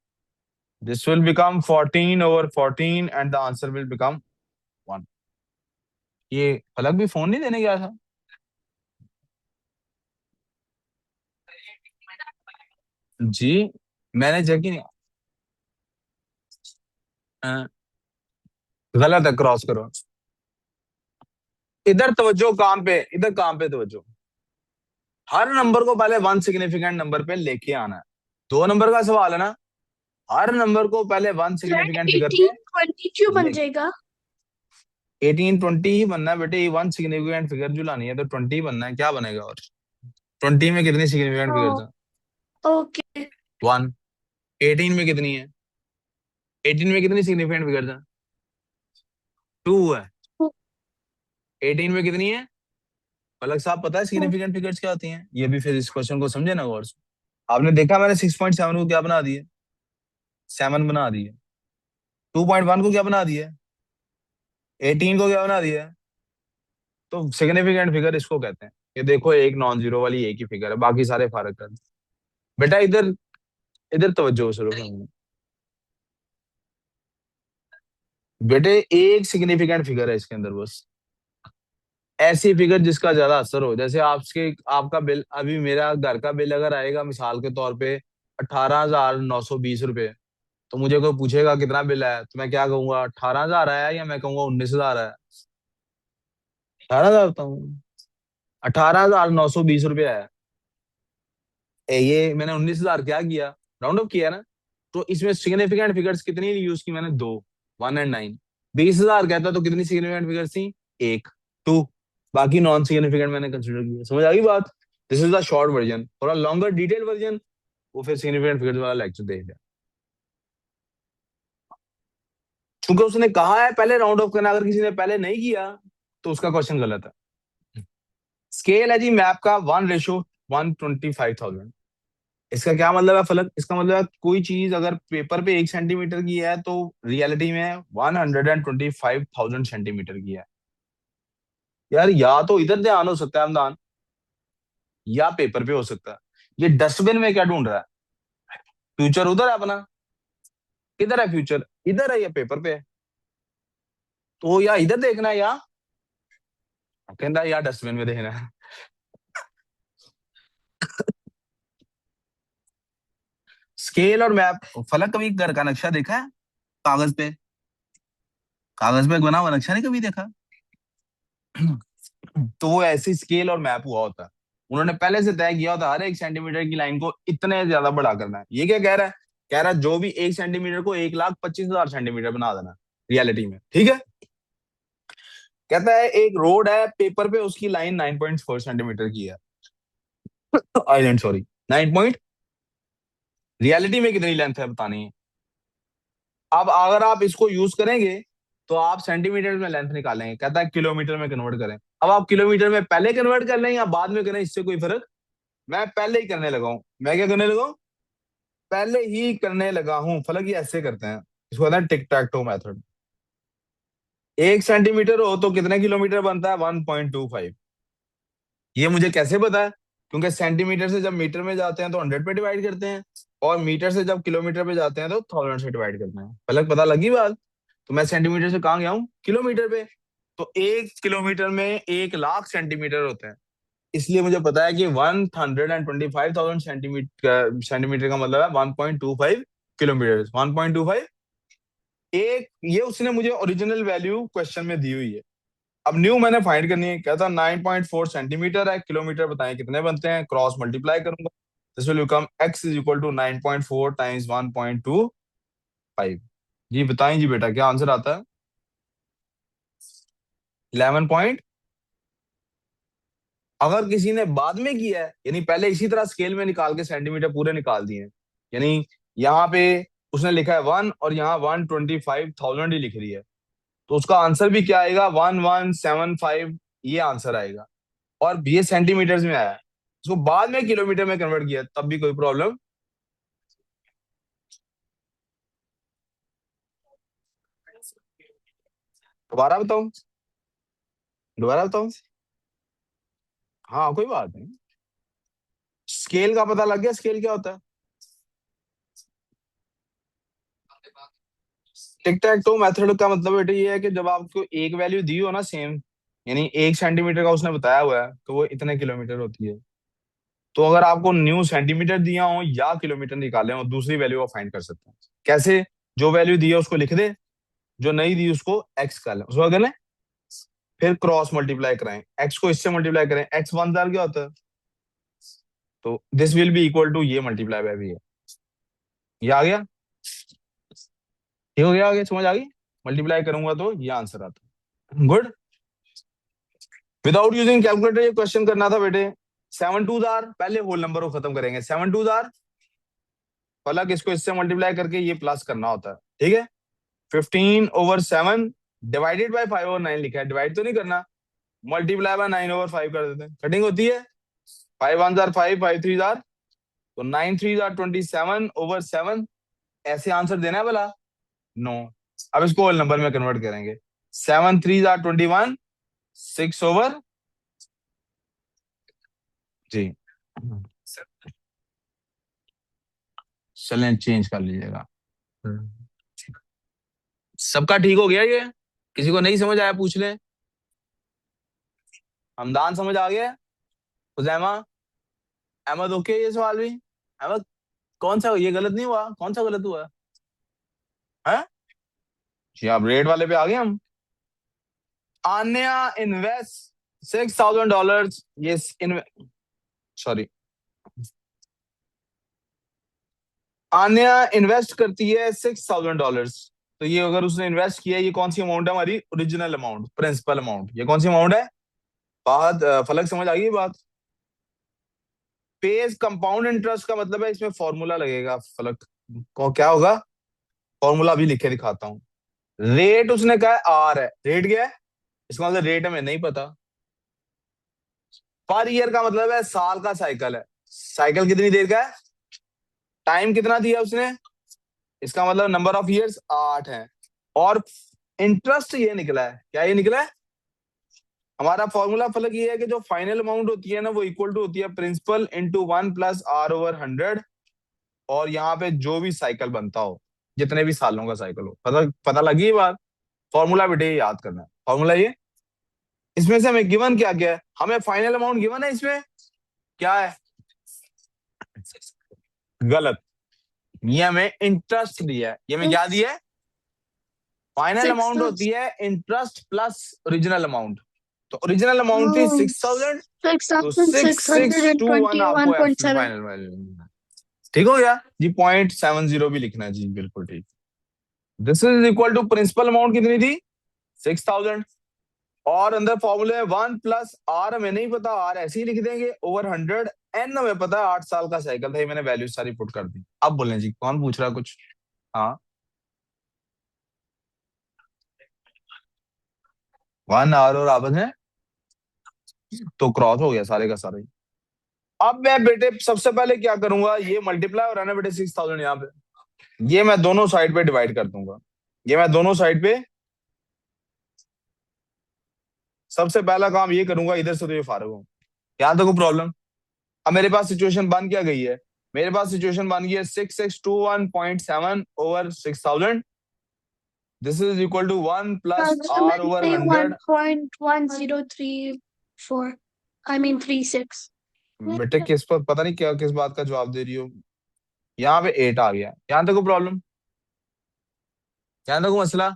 this will become 14/14 and the answer will become 1। ये फलक भी फोन नहीं देने गया था। जी, मैंने चेक ही नहीं। हाँ, गलत है, क्रॉस करो। इधर तवज्जो, काम पे, इधर काम पे तवज्जो। हर नंबर को पहले वन सिग्निफिकेंट नंबर पे लेके आना है। 2 नंबर का सवाल है ना, हर नंबर को पहले वन फ्रेंड सिग्निफिकेंट फिगर पे 1820 क्यों बन ले, जाएगा? 1820 ही बनना है बेटे, ये वन सिग्निफिकेंट फिगर जो लानी है तो 20 बनना है, क्या बनेगा और 20 में कितनी सिग्निफिकेंट फिगर था? ओके। वन। 18 में कितनी है? 18 में कितनी सिग्निफिकेंट फिगर था? टू है। 18 में कितनी है? पलक साहब पता है सिग्निफिकेंट फिगर्स क्या होती हैं? ये भी फिर इस क्वेश्चन को समझे ना गौर से। आपने देखा मैंने 6.7 को क्या बना दिया? 7 बना दिया। 2.1 को क्या बना दिया? 18 को क्या बना दिया? तो सिग्निफिकेंट फिगर इसको कहते हैं। ये देखो एक नॉन जीरो वाली एक ही फिगर है, बाकी सारे फारक कर। बेटा इधर, इधर तवज्जो से रुको। बेटे एक सिग्निफिकेंट फिगर है इसके अंदर बस, ऐसी फिगर जिसका ज्यादा असर हो। जैसे आपके, आपका बिल, अभी मेरा घर का बिल अगर आएगा मिसाल के तौर पे 18,920 रुपये, तो मुझे कोई पूछेगा कितना बिल है, तो मैं क्या कहूंगा? 18,000 आया, या मैं कहूंगा 19,000 है? 18,000 बताऊंगा। 18,920 रुपये आया। ये मैंने 19,000 क्या किया? राउंड अप किया ना। तो इसमें सिग्निफिकेंट फिगर्स कितनी यूज की मैंने? दो, 1 और 9। 20,000 कहता तो कितनी सिग्निफिकेंट फिगर्स थी? एक, टू। बाकी नॉन सिग्निफिकेंट मैंने कंसिडर किया। समझ आ गई बात? This is the short version. थोड़ा लॉन्गर डिटेल वर्जन वो फिर सिग्निफिकेंट फिगर्स वाला लेक्चर देख लिया। क्योंकि उसने कहा है पहले राउंड ऑफ करना, अगर किसी ने पहले नहीं किया तो उसका क्वेश्चन गलत है। स्केल है जी मैप का 1:125,000। इसका क्या मतलब है फलक? इसका मतलब है कोई चीज अगर पेपर पे 1 सेंटीमीटर की है तो रियलिटी में 125,000 सेंटीमीटर की है। यार या तो इधर ध्यान हो सकता है हमदान, या पेपर पे हो सकता है। ये डस्टबिन में क्या ढूंढ रहा है? फ्यूचर उधर है अपना। किधर है फ्यूचर? इधर है या पेपर पे है? तो या इधर देखना है, या कहता है या डस्टबिन में देखना है। स्केल और मैप। फलक कभी घर का नक्शा देखा है? कागज पे, कागज पे बना हुआ नक्शा नहीं कभी देखा? तो वो ऐसे स्केल और मैप हुआ होता है। उन्होंने पहले से तय किया होता है हर 1 सेंटीमीटर की लाइन को इतने ज्यादा बड़ा करना है। ये क्या कह रहा है? कह रहा है जो भी 1 सेंटीमीटर को 1,25,000 सेंटीमीटर बना देना रियलिटी में, ठीक है। कहता है एक रोड है पेपर पे, उसकी लाइन 9.4 सेंटीमीटर की है। Island sorry, 9 point. रियलिटी में कितनी लेंथ है बतानी है। अब अगर आप इसको यूज करेंगे तो आप सेंटीमीटर में लेंथ निकालेंगे। कहता है किलोमीटर में कन्वर्ट करें। अब आप किलोमीटर में पहले कन्वर्ट कर लें या बाद में करें, इससे कोई फर्क। मैं पहले ही करने लगा हूं। मैं क्या करने लगा हूं? पहले ही करने लगा हूं। फलक ये ऐसे करते हैं, इसको कहते हैं टिक टैक टो मेथड। 1 सेंटीमीटर हो तो कितने किलोमीटर बनता है? 1.25। ये मुझे कैसे पता है? क्योंकि सेंटीमीटर से जब मीटर में जाते हैं तो 100 पे डिवाइड करते हैं, और मीटर से जब किलोमीटर पे जाते हैं तो 1000 से डिवाइड करते हैं। फलक पता लगी बात? तो मैं सेंटीमीटर से कहाँ गया हूँ? किलोमीटर पे। तो 1 किलोमीटर में 1 लाख सेंटीमीटर होते हैं। इसलिए मुझे पता है कि 125,000 सेंटीमीटर, सेंटीमीटर का मतलब है 1.25 किलोमीटर। 1.25। एक ये उसने मुझे ओरिजिनल वैल्यू क्वेश्चन में दी हुई है। अब न्यू मैंने फाइंड करनी है। कहता 9.4 सेंटीमीटर है। किलोमीटर बताएं कितने बनते हैं, क्रॉस मल्टीप्लाई करूंगा। This will become x is equal to 9.4 times 1.25। जी बताएं जी बेटा, क्या आंसर आता है? 11 पॉइंट। अगर किसी ने बाद में किया है, यानी पहले इसी तरह स्केल में निकाल के सेंटीमीटर पूरे निकाल दिए हैं, यानी यहाँ पे उसने लिखा है 1 और यहाँ 125,000 ही लिख रही है, तो उसका आंसर भी क्या आएगा? 1175। ये आंसर आएगा। और ये सेंटीमीटर में आया है। उसको बाद में किलोमीटर में कन्वर्ट किया तब भी कोई प्रॉब्लम। दोबारा बताऊं? दोबारा बताऊं? हाँ कोई बात नहीं। स्केल का पता लग गया? स्केल क्या होता है? टिक टैक टो मेथड का मतलब बेटा ये है कि जब आपको एक वैल्यू दी हो ना सेम, यानी 1 सेंटीमीटर का उसने बताया हुआ है तो वो इतने किलोमीटर होती है। तो अगर आपको न्यू सेंटीमीटर दिया हो या किलोमीटर निकाले हो, दूसरी वैल्यू आप फाइंड कर सकते हैं। कैसे? जो वैल्यू दी है उसको लिख दे, जो नहीं दी उसको एक्स कर लें, उसको कर लें, फिर क्रॉस मल्टीप्लाई कराएं, एक्स को इससे मल्टीप्लाई करें। एक्स 1,000 क्या होता है? तो this will be equal to ये मल्टीप्लाई बाय भी है। ये आ गया। ठीक हो गया, आगे समझ आ गई। मल्टीप्लाई करूंगा तो ये आंसर आता। गुड। विदाउट यूजिंग कैलकुलेटर ये क्वेश्चन करना था बेटे। 7 2 पहले होल नंबर को खत्म करेंगे। 7 2 फलक इसको इससे मल्टीप्लाई करके ये प्लस करना होता है, ठीक है। 15/7 डिवाइडेड बाय 5/9 लिखा है, डिवाइड तो नहीं करना। मल्टीप्लाई बाय 9/5 कर देते हैं, कटिंग होती है। 5 1 5, 5 3 तो 9 3 27/7 ऐसे आंसर देना है भला। नो। अब इसको होल नंबर में कन्वर्ट करेंगे। 7 3 21, 6/। जी, चलें चेंज कर लीजिएगा। सबका ठीक हो गया ये? किसी को नहीं समझ आया पूछ ले। हमदान समझ आ गया? हुजैमा, अहमद ओके ये सवाल भी? अहमद, कौन सा ये गलत नहीं हुआ? कौन सा गलत हुआ है? जी, आप रेट वाले पे आ गए हम। आन्या इन्वेस्ट $6,000। ये इन सॉरी, आन्या इन्वेस्ट करती है $6,000। तो ये अगर उसने इन्वेस्ट किया, ये कौन सी अमाउंट है हमारी? Original amount, principal amount. ये कौन सी अमाउंट है? बात फलक समझ आ गई बात? पेज कंपाउंड इंटरेस्ट का मतलब है इसमें फॉर्मूला लगेगा फलक को। क्या होगा? फॉर्मूला भी लिख के दिखाता हूँ। रेट उसने कहा है आर है, रेट क्या है? इसका मतलब रेट हमें नहीं पता। पर ईयर का मतलब है साल का साइकिल है। साइकिल कितनी देर का है? टाइम कितना दिया उसने? इसका मतलब नंबर ऑफ ईयर्स 8 है। और इंटरेस्ट ये निकला है, क्या ये निकला है? हमारा फॉर्मूला फलक ये है कि जो फाइनल अमाउंट होती है ना, वो इक्वल टू होती है प्रिंसिपल इंटू 1 + R/100। और यहाँ पे जो भी साइकिल बनता हो, जितने भी सालों का साइकिल हो, पता पता लगी ये बात। फॉर्मूला बेटे ये याद करना है, फॉर्मूला ये। इसमें से हमें गिवन क्या क्या है? हमें फाइनल अमाउंट गिवन है इसमें, क्या है? गलत। ये हमें इंटरेस्ट दिया है, ये हमें क्या Six, दिया है? फाइनल six, अमाउंट होती है इंटरेस्ट प्लस ओरिजिनल अमाउंट। तो ओरिजिनल अमाउंट थी oh, 6,000। six तो thousand six six hundred six and two one आपको twenty-one point seven. फाइनल। ठीक हो गया जी। 0.70 भी लिखना है जी, बिल्कुल ठीक। This is equal to principal amount कितनी थी? 6,000। और अंदर फॉर्मूले में 1 + R हमें नहीं पता, आर ऐसे ही लिख देंगे ओवर 100। एन हमें पता है 8 साल का साइकिल था, ये मैंने वैल्यू सारी पुट कर दी। अब बोलें जी, कौन पूछ रहा है कुछ? हाँ, 1 आवर और आपस में तो क्रॉस हो गया सारे का सारे। अब मैं बेटे सबसे पहले क्या करूंगा, ये मल्टीप्लाई हो रहा है ना बेटे 6,000 यहाँ पे, ये मैं दोनों साइड पे डिवाइड कर दूंगा। ये मैं दोनों साइड पे सबसे पहला काम ये करूंगा, इधर से तो ये फारग हूं। यहाँ तक कोई प्रॉब्लम? अब मेरे पास सिचुएशन बन क्या गई है? मेरे पास सिचुएशन बन गई है 6621.7/6,000। This is equal to 1 + R over Approximately one 100। point one zero three four. I mean 36. बेटे किस पर पता नहीं क्या, किस बात का जवाब दे रही हो? यहाँ पे 8 आ गया, यहाँ तक कोई प्रॉब्लम? यहाँ तक कोई मसला?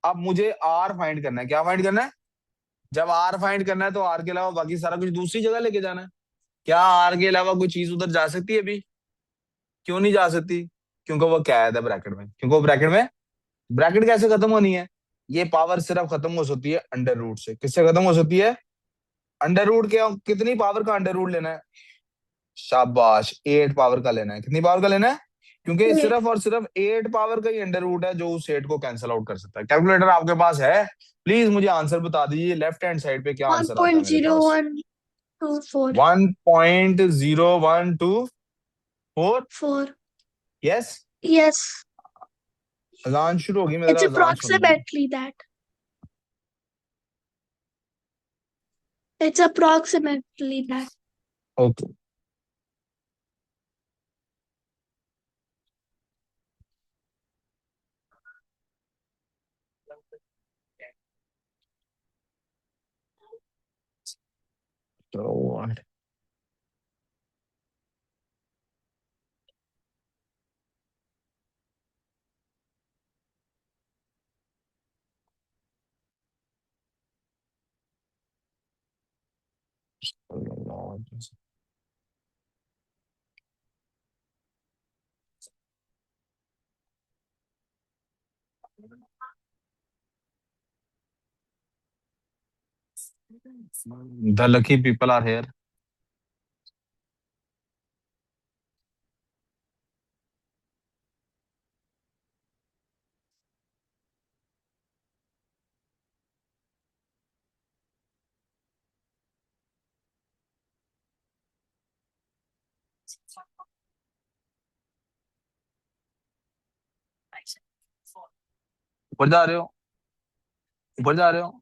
अब मुझे आर फाइंड करना है। क्या फाइंड करना है? जब आर फाइंड करना है तो आर के अलावा बाकी सारा कुछ दूसरी जगह लेके जाना है। क्या आर के अलावा कोई चीज उधर जा सकती है अभी? क्यों नहीं जा सकती? क्योंकि वो कैद है ब्रैकेट में। क्योंकि वो ब्रैकेट में। ब्रैकेट कैसे खत्म होनी है? ये पावर सिर्फ खत्म हो सकती है अंडर रूट से। किससे खत्म हो सकती है? अंडर रूट के। कितनी पावर का अंडर रूट लेना है? शाबाश, 8 पावर का लेना है। कितनी पावर का लेना है? क्योंकि Wait, सिर्फ और सिर्फ 8 पावर का ही अंडर रूट है जो उस 8 को कैंसिल आउट कर सकता है। कैलकुलेटर आपके पास है? प्लीज मुझे आंसर बता दीजिए, लेफ्ट हैंड साइड पे क्या one आंसर आता है point मेरे zero पास? one two four 1.0124। four. Yes. Yes, अजान शुरू होगी, मैं it's जरा अजान सुन लूं। approximately that. It's approximately that. Okay. तो the lucky people are here. ऊपर जा रहे हो? ऊपर जा रहे हो?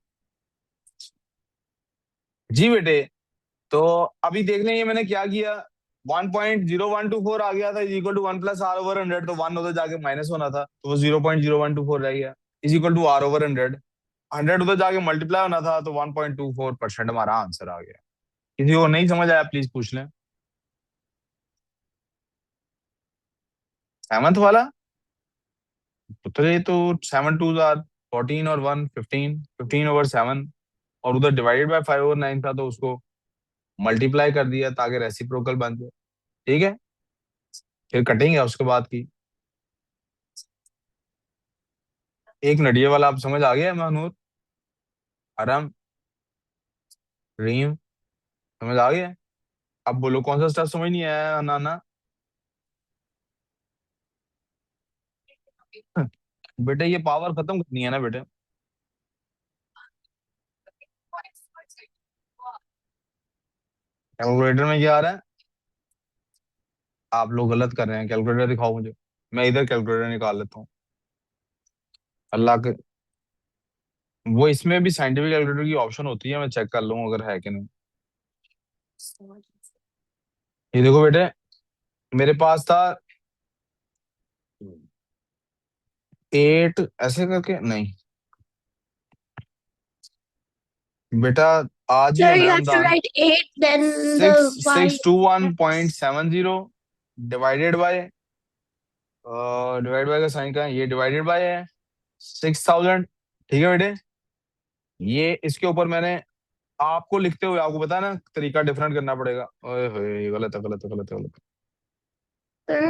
जी बेटे। तो अभी देख लें ये मैंने क्या किया। 1.0124 आ गया था, इज इक्वल टू 1 + r/100। तो 1 उधर जाके -1 होना था, तो वो 0.0124 रह गया, इज इक्वल टू r/100। 100 उधर जाके मल्टीप्लाई होना था, तो 1.24% हमारा आंसर आ गया। किसी को नहीं समझ आया प्लीज पूछ लें। सेवंथ वाला? तो ये तो 7 2 आर 14 और 1 15, 15/7। और उधर डिवाइडेड बाय 5/9 था, तो उसको मल्टीप्लाई कर दिया ताकि रेसिप्रोकल बन जाए। ठीक है, फिर कटेंगे उसके बाद की। एक नडिये वाला आप समझ आ गया महनूर? आराम, रीम, समझ आ गया? अब बोलो कौन सा स्टेप समझ नहीं आया नाना? बेटे ये पावर खत्म करनी है ना बेटे। कैलकुलेटर में क्या आ रहा है? आप लोग गलत कर रहे हैं, कैलकुलेटर दिखाओ मुझे। मैं इधर कैलकुलेटर निकाल लेता हूँ। अल्लाह के, वो इसमें भी साइंटिफिक कैलकुलेटर की ऑप्शन होती है, मैं चेक कर लूँ अगर है कि नहीं। ये देखो बेटे, मेरे पास था 8 ऐसे करके नहीं। बेटा, आज ही Sir, होना you है have to Ramzan. write 8, then six the y. 621.70 divided by, divide by का साइन का है, ये डिवाइडेड बाय है 6000। ठीक है बेटे, ये इसके ऊपर मैंने आपको लिखते हुए आपको पता है ना तरीका डिफरेंट करना पड़ेगा। ओए होए, ये गलत है, गलत है, गलत है, गलत Sir, है। you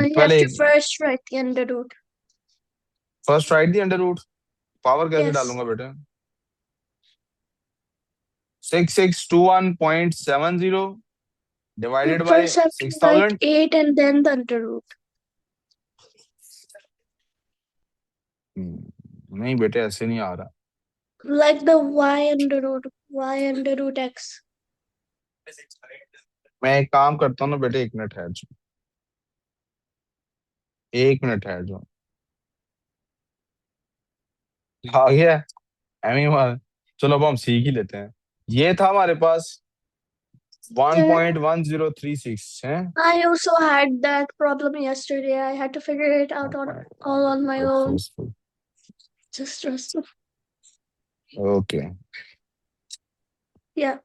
have पहले to first write the under root. First write the under root. Power कैसे Yes. डालूंगा बेटे? 6621.70 You divided by first have to six write thousand 8 and then the under root. नहीं बेटे, ऐसे नहीं आ रहा। Like the y under root x. मैं एक काम करता हूँ ना बेटे, 1 मिनट ठहर जाओ, 1 मिनट ठहर जाओ। आ गया एमी मार। चलो अब हम सीख ही लेते हैं। ये था हमारे पास one Sir, point one zero three six है। I also had that problem yesterday. I had to figure it out all on my own. Just stressful. Okay, Yeah.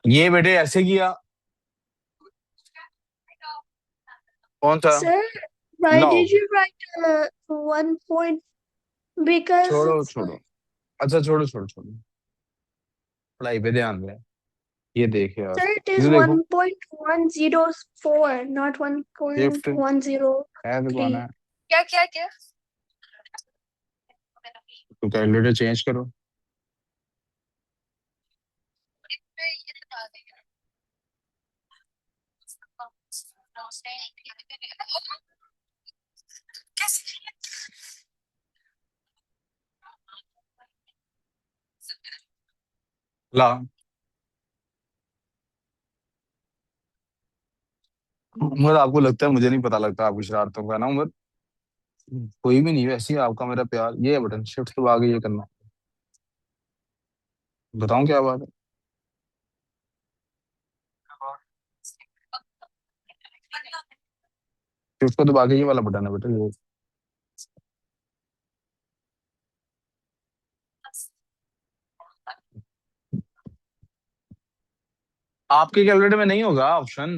ये बेटे ऐसे किया। कौन सा? Sir, why लाओ, did you write 1 point? Because छोड़ो it's छोड़ो, अच्छा छोड़ो छोड़ो छोड़ो, पढ़ाई पे ध्यान दे। ये देख यार, sir, it is इधर देखो। 1.104, not शिफ्ट है तो कौन 1.103. है? क्या क्या क्या? तो कैलकुलेटर चेंज करो। ला, उमर आपको लगता है मुझे नहीं पता लगता आपकी शरारतों का ना उमर? कोई भी नहीं वैसी है आपका मेरा प्यार। ये है बटन शिफ्ट तो आगे ये करना। बताऊं क्या बात है? शिफ्ट को दबा के ये वाला बटन है बेटा ये। आपके कैलकुलेटर में नहीं होगा ऑप्शन?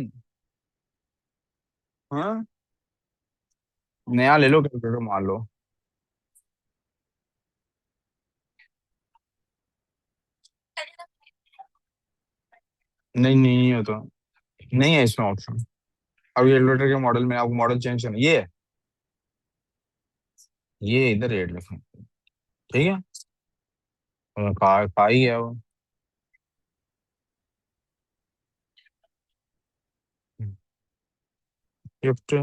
हाँ, नया ले लो कैलकुलेटर, मान लो। नहीं नहीं नहीं होता, नहीं है इसमें ऑप्शन। अब ये कैलकुलेटर के मॉडल में आपको मॉडल चेंज करना ये है। ये इधर 8 लिखें, ठीक है, का ही है वो। शिफ्ट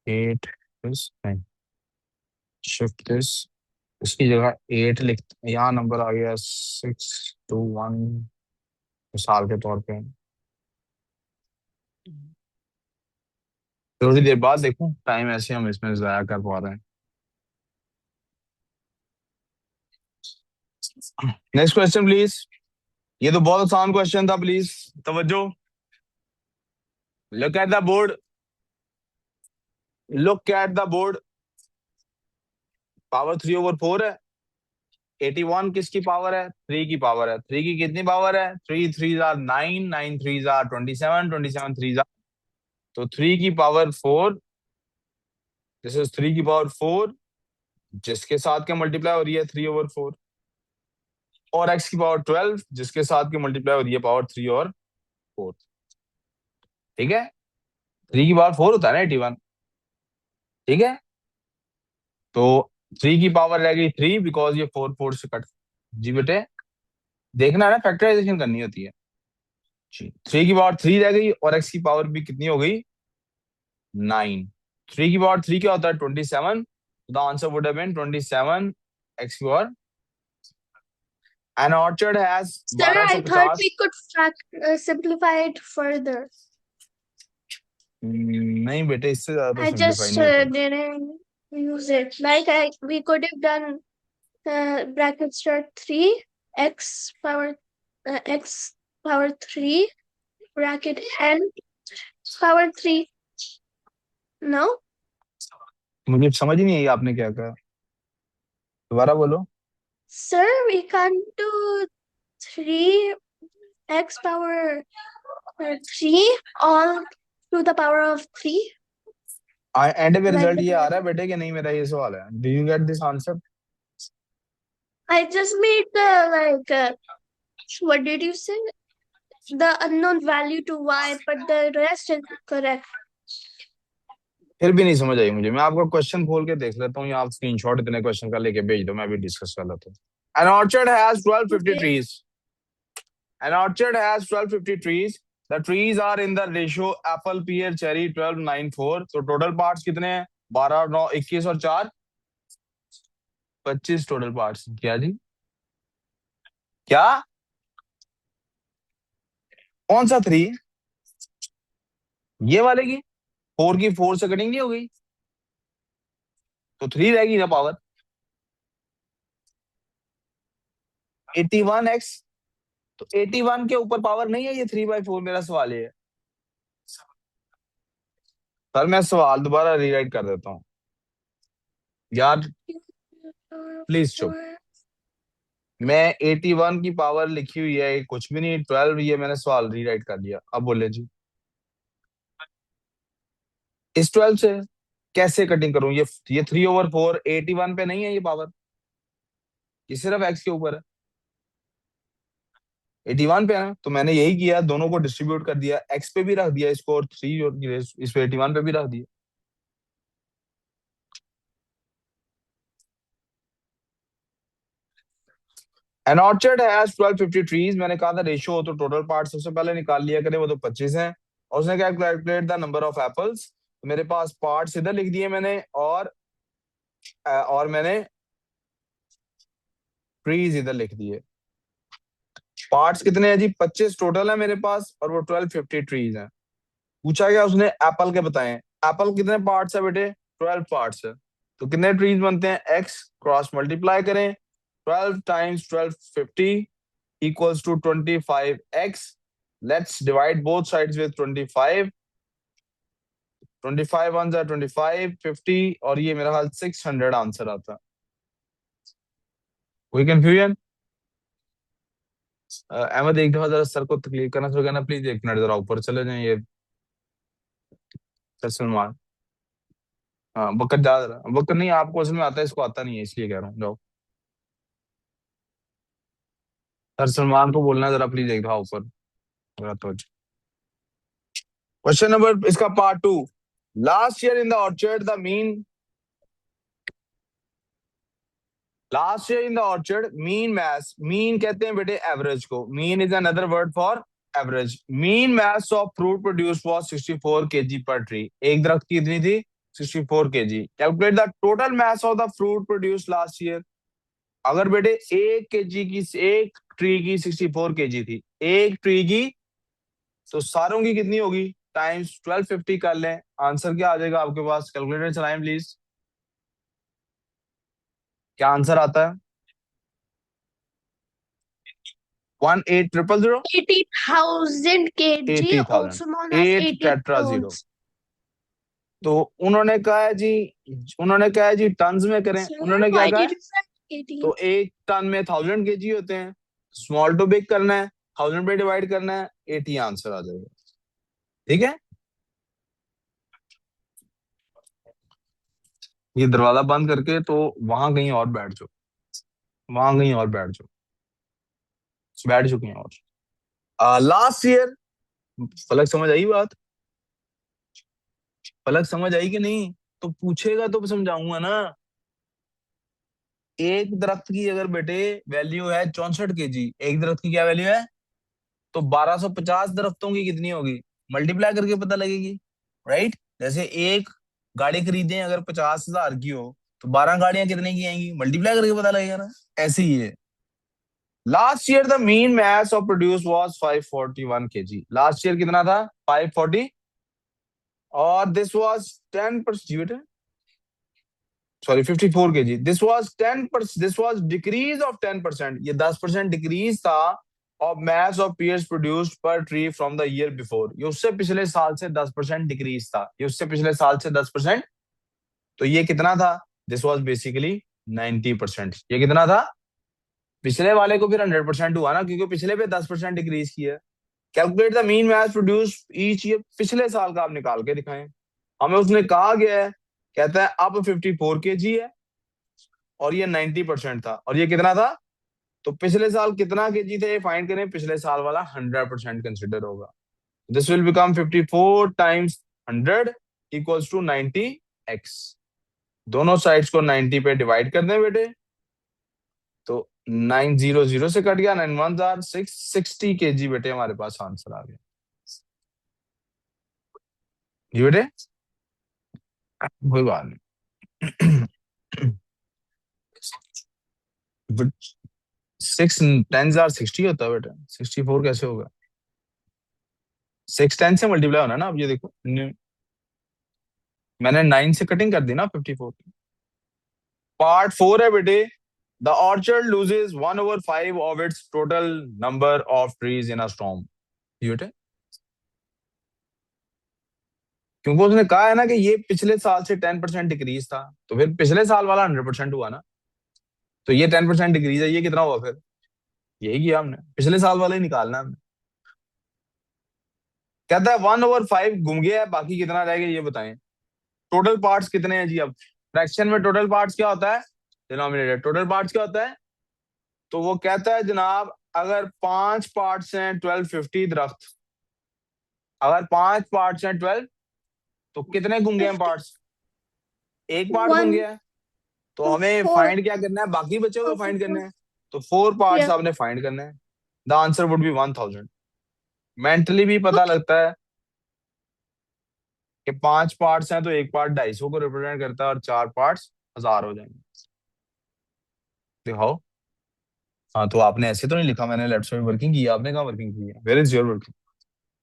8 प्लस 9, शिफ्ट दिस, इसकी जगह 8 लिख, यहाँ नंबर आ गया 621, मिसाल के तौर पे। थोड़ी देर बाद देखूं, टाइम ऐसे हम इसमें जाया कर पा रहे हैं। Next question please. ये तो बहुत आसान क्वेश्चन था, प्लीज तवज्जो। Look at the board, look at the board. Power 3/4 है। 81 किसकी पावर है? 3 की पावर है। 3 की कितनी पावर है? 3 3 आर 9, 9 3 आर 27, 27 3 आर, तो 3 की पावर 4, दिस इज 3 की पावर 4, जिसके साथ क्या मल्टीप्लाई हो रही है? 3/4। और x की पावर 12, जिसके साथ की मल्टीप्लाई हो रही है पावर 3 और 4। ठीक है, 3 की पावर 4 होता है ना 81। ठीक है, तो 3 की पावर रह गई 3, बिकॉज ये 4 4 से कट। जी बेटे, देखना है ना, फैक्टराइजेशन करनी होती है जी। 3 की पावर 3 रह गई, और x की पावर भी कितनी हो गई? 9। 3 की पावर 3 क्या होता है? 27। The answer would have been 27 x की power. An orchard has Sir, I thought 1250। we could simplify it further. नहीं बेटे, इससे ज्यादा तो I सिंप्लीफाई just नहीं होता। didn't use it. Like we could have done bracket start 3 x power 3 bracket n power 3. No, मुझे समझ ही नहीं आई आपने क्या कहा, दोबारा बोलो। sir, we can't do 3 x power 3 all to the power of 3 and में like रिजल्ट the ये आ रहा bracket. है बेटे कि नहीं? मेरा ये सवाल है, do you get this answer? I just made the what did you say? The unknown value to y, but the rest is correct. फिर भी नहीं समझ आई मुझे। मैं आपका क्वेश्चन खोल के देख लेता हूँ, या आप स्क्रीनशॉट इतने क्वेश्चन का लेके भेज दो, मैं भी डिस्कस कर लेता हूँ। An orchard has 1250 Okay. Trees. An orchard has 1250 trees. The trees are in the ratio apple, pear, cherry 12:9:4. तो टोटल पार्ट्स कितने हैं? 12 9 21 और 4 25 टोटल पार्ट्स। क्या जी? क्या? कौन सा 3? ये वाले की 4 की 4 से कटिंग नहीं हो गई, तो 3 रहेगी ना पावर। 81x, तो 81 के ऊपर पावर नहीं है, ये 3/4। मेरा सवाल ये है सर, मैं सवाल दोबारा रीराइट कर देता हूँ यार, प्लीज चुप। मैं 81 की पावर लिखी हुई है, ये कुछ भी नहीं, 12, ये मैंने सवाल रीराइट कर दिया। अब बोले जी, इस 12 से कैसे कटिंग करूं? ये 3/4 81 पे नहीं है ये पावर, ये सिर्फ एक्स के ऊपर है। 81 पे है ना, तो मैंने यही किया, दोनों को डिस्ट्रीब्यूट कर दिया, एक्स पे भी रख दिया इसको, और 3 और इस पे 81 पे भी रख दिया। An orchard has 1250 trees. मैंने कहा था रेशियो हो तो टोटल पार्ट सबसे पहले निकाल लिया करें, वो तो 25 है। और उसने क्या, calculate the number of apples. मेरे पास पार्ट्स इधर लिख दिए मैंने, और मैंने ट्रीज इधर लिख दिए। पार्ट्स कितने हैं जी? 25 टोटल है मेरे पास, और वो 1250 ट्रीज हैं। पूछा गया उसने एप्पल के बताएं। एप्पल कितने पार्ट्स है बेटे? 12 पार्ट्स है। तो कितने ट्रीज बनते हैं? एक्स क्रॉस मल्टीप्लाई करें, 12 times 1250 equals to 25x। Let's divide both sides with 25। 25 one जा 25, 50, और ये मेरा हाल 600 आंसर आता है। कोई कंफ्यूजन? अहमद, एक दफा जरा सर को तकलीफ करना शुरू करना प्लीज, एक मिनट जरा ऊपर चले जाएं ये। सर सलमान, हाँ बकर जा रहा, बकर नहीं, आपको असल में आता है, इसको आता नहीं है, इसलिए कह रहा हूँ, जाओ। सर सलमान को बोलना जरा प्लीज एक दफा ऊपर जरा तो। क्वेश्चन नंबर इसका part 2। Last year in the orchard the mean last year in the orchard mean mass, mean कहते हैं बेटे एवरेज को, mean is another word for average. Mean mass of fruit produce was 64 KG per tree. एक दरख्त की कितनी थी? 64 KG. Calculate the total mass of the fruit produce last year. अगर बेटे एक केजी की, एक ट्री की 64 केजी थी, एक ट्री की, तो सारों की कितनी होगी? टाइम्स 1250 कर लें। आंसर क्या आ जाएगा आपके पास? कैलकुलेटर चलाएं प्लीज। क्या आंसर आता है? 18,000। 80,000 kg, 80,000। also known as 8 80 tetra zero. tons. तो उन्होंने कहा है जी, उन्होंने कहा है जी टन्स में करें। Sir, उन्होंने क्या why कहा did है? you say 80? तो एक टन में 1000 केजी होते हैं। स्मॉल टू बिग करना है, 1000 पे डिवाइड करना है, 80 आंसर आ जाएगा। ठीक है, ये दरवाजा बंद करके तो वहां कहीं और बैठ जाओ, वहां कहीं और बैठ जाओ, बैठ चुके हैं और लास्ट ईयर। फलक समझ आई बात? फलक समझ आई कि नहीं? तो पूछेगा तो समझाऊंगा ना। एक दरख्त की अगर बेटे वैल्यू है 64 केजी, एक दरख्त की क्या वैल्यू है? तो 1250 दरख्तों की कितनी होगी? मल्टीप्लाई करके पता लगेगी, राइट? जैसे एक गाड़ी खरीदें अगर 50,000 की हो, तो 12 गाड़ियां कितने की आएंगी? मल्टीप्लाई करके पता लगेगा ना। ऐसे ही है। Last year the mean mass of produce was 541 KG. Last year कितना था? 540। और this was 10%, sorry 54 KG. This was 10%, this was decrease of 10%। ये 10% डिक्रीज था of mass of pears produced per tree from the year before. ये उससे पिछले साल से 10% डिक्रीज था, ये उससे पिछले साल से 10%। तो ये कितना था? This was basically 90%। ये कितना था? पिछले वाले को फिर 100% हुआ ना, क्योंकि पिछले पे 10% डिक्रीज किया। Calculate the mean mass produce each year. पिछले साल का आप निकाल के दिखाएं। हमें उसने कहा गया है, कहता है अब 54 केजी है और ये 90% था, और ये कितना था? तो पिछले साल कितना केजी थे ये फाइंड करें। पिछले साल वाला 100% कंसिडर होगा। This will become 54 times 100 equals to 90x। दोनों साइड्स को 90 पे डिवाइड कर दें बेटे, तो 900 से कट गया, 9 1 660 केजी बेटे हमारे पास आंसर आ गया। जी बेटे, कोई बात नहीं। बट 6 10 60 होता है बेटा, 64 कैसे होगा? 6 10 से मल्टीप्लाई होना ना। अब ये देखो, मैंने 9 से कटिंग कर दी ना 54। पार्ट 4 है बेटे। The orchard loses 1/5 of its total number of trees in a storm. ये बेटे, क्योंकि उसने कहा है ना कि ये पिछले साल से 10% डिक्रीज था, तो फिर पिछले साल वाला 100% हुआ ना। तो ये 10% डिक्रीज है, ये कितना हुआ फिर? यही किया हमने, पिछले साल वाला ही निकालना है हमने। कहता है 1/5 घूम गया है, बाकी कितना रह गया ये बताएं। टोटल पार्ट्स कितने हैं जी? अब फ्रैक्शन में टोटल पार्ट्स क्या होता है? डिनोमिनेटर। टोटल पार्ट्स क्या होता है? तो वो कहता है जनाब, अगर 5 पार्ट्स हैं 1250 दरख्त, अगर 5 पार्ट्स हैं 12, तो कितने गुम गए हैं 50, पार्ट्स? एक पार्ट गुम 1 गया है। तो to हमें 4. फाइंड क्या करना है? बाकी बचे हुए Okay, फाइंड करने 4. हैं। तो 4 पार्ट्स Yeah. आपने फाइंड करने हैं। The answer would be 1000। Mentally भी पता Okay. लगता है कि 5 पार्ट्स हैं तो एक पार्ट 250 को रिप्रेजेंट करता है और 4 पार्ट्स 1000 हो जाएंगे। दिखाओ। हाँ, तो आपने ऐसे तो नहीं लिखा मैंने लेफ्ट साइड वर्किंग की है, आपने कहाँ वर्किंग की है? Where is your working?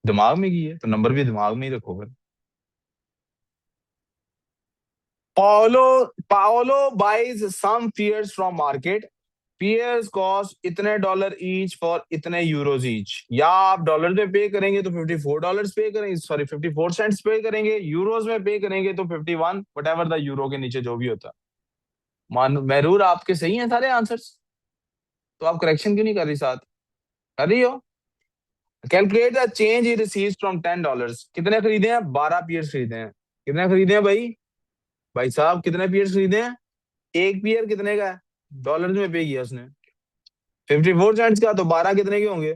दिमाग में की है तो नंबर भी दिमाग में ही रखो फिर। Paolo Paolo buys some pears from market. Pears cost इतने डॉलर ईच फॉर इतने यूरोज ईच। या आप डॉलर में पे करेंगे तो $54 पे करेंगे, सॉरी 54 सेंट्स पे करेंगे। यूरोज में पे करेंगे तो 51, वट एवर द यूरो के नीचे जो भी होता है। मान महरूर आपके सही हैं सारे आंसर्स, तो आप करेक्शन क्यों नहीं कर रही साथ? कर रही हो। Calculate the change he receives from $10। कितने खरीदे हैं? 12 पियर्स खरीदे हैं। कितने खरीदे हैं भाई? भाई साहब कितने पियर्स खरीदे हैं? एक पियर कितने का है? डॉलर में पे किया उसने 54 सेंट्स का, तो 12 कितने के होंगे?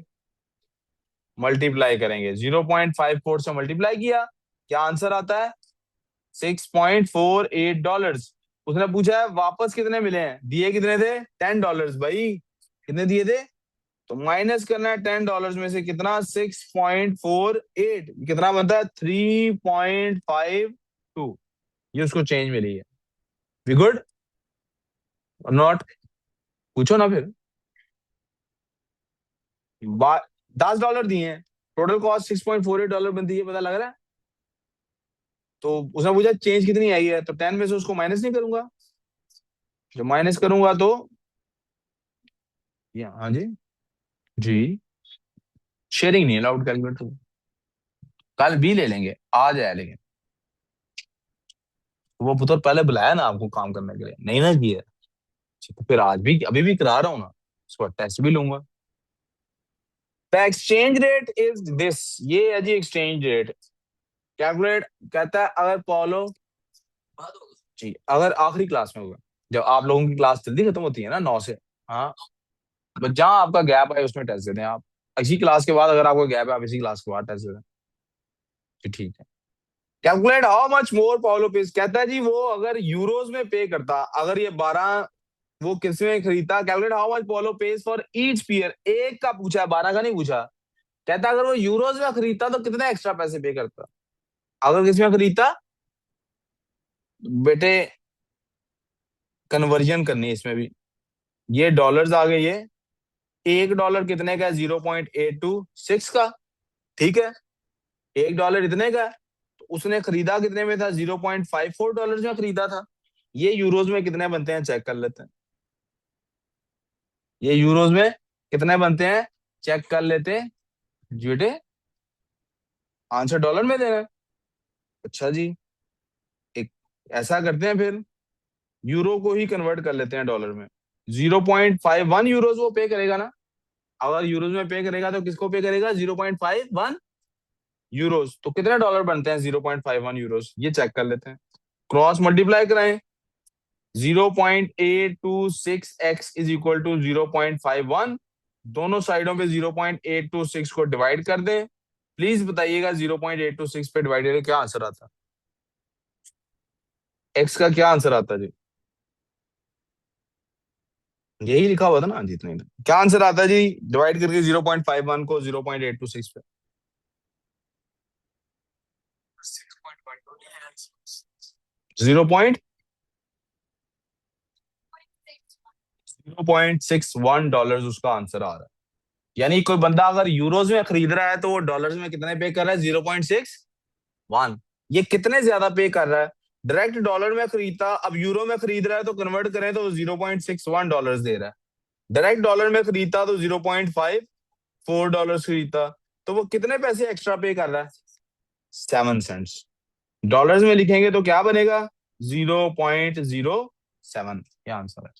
मल्टीप्लाई करेंगे, 0.54 से मल्टीप्लाई किया, क्या आंसर आता है? $6.48। उसने पूछा है वापस कितने मिले हैं, दिए कितने थे, $10 भाई, कितने दिए थे, तो माइनस करना है $10 में से कितना, 6.48, कितना बनता है, 3.52, ये उसको चेंज मिली है। वी गुड और नॉट, पूछो ना फिर। $10 दिए हैं, टोटल कॉस्ट $6.48 बनती है, पता लग रहा है। तो उसने पूछा चेंज कितनी आई है, तो 10 में से उसको माइनस नहीं करूंगा, जो माइनस करूंगा तो हाँ जी, जी, शेयरिंग नहीं अलाउड कैलकुलेटर, कल भी ले लेंगे, आ जाए लेकिन। वो पुत्र पहले बुलाया ना आपको काम करने के लिए, नहीं ना किया, तो फिर आज भी अभी भी करा रहा हूँ ना, उसको टेस्ट भी लूंगा। The exchange rate is this, ये है जी एक्सचेंज रेट, कैलकुलेट, कहता है अगर पॉलो जी, अगर आखिरी क्लास में होगा, जब आप लोगों की क्लास जल्दी खत्म होती है ना 9 से, हाँ, बस जहाँ आपका गैप है उसमें टेस्ट देते हैं आप, इसी क्लास के बाद अगर आपका गैप है आप इसी क्लास के बाद टेस्ट देते हैं, जी ठीक है। Calculate how much more Paulo page, कहता है जी वो अगर यूरोज में पे करता, अगर ये 12 वो किस में खरीदता, calculate how much Paulo page for each pair, एक का पूछा है 12 का नहीं पूछा, कहता अगर वो यूरोज में खरीदता तो कितने एक्स्ट्रा पैसे पे करता, अगर किस में खरीदता, बेटे कन्वर्जन करनी है इसमें भी, ये डॉलर्स आ गए, ये $1 कितने का है, 0.826 का, ठीक है, $1 इतने का है, तो उसने खरीदा कितने में था, $0.54 में खरीदा था, ये यूरोज में कितने बनते हैं चेक कर लेते हैं, ये यूरोज में कितने बनते हैं चेक कर लेते हैं जी बेटे, आंसर डॉलर में देना है, अच्छा जी, एक ऐसा करते हैं फिर, यूरो को ही कन्वर्ट कर लेते हैं डॉलर में, 0.51 यूरोज वो पे करेगा ना, अगर यूरोज में पे करेगा तो किसको पे करेगा, 0.51 यूरोज, तो कितने डॉलर बनते हैं 0.51 यूरोज, ये चेक कर लेते हैं, क्रॉस मल्टीप्लाई कराएं, 0.826x इज इक्वल टू 0.51, दोनों साइडों पे 0.826 को डिवाइड कर दें, प्लीज बताइएगा 0.826 पे डिवाइड करके क्या आंसर आता है, एक्स का क्या आंसर आता है जी, यही लिखा हुआ था ना जितने में। क्या आंसर आता है जी डिवाइड करके 0.51 को 0.826 पे, 0.01 डॉलर उसका आंसर आ रहा है, यानी कोई बंदा अगर यूरोज में खरीद रहा है तो वो डॉलर्स में कितने पे कर रहा है, 0.61, ये कितने ज्यादा पे कर रहा है, डायरेक्ट डॉलर में खरीदता, अब यूरो में खरीद रहा है तो कन्वर्ट करें तो 0.61 डॉलर दे रहा है, डायरेक्ट डॉलर में खरीदता तो 0.54 डॉलर खरीदता, तो वो कितने पैसे एक्स्ट्रा पे कर रहा है, 7 सेंट्स, डॉलर्स में लिखेंगे तो क्या बनेगा, 0.07, क्या आंसर है,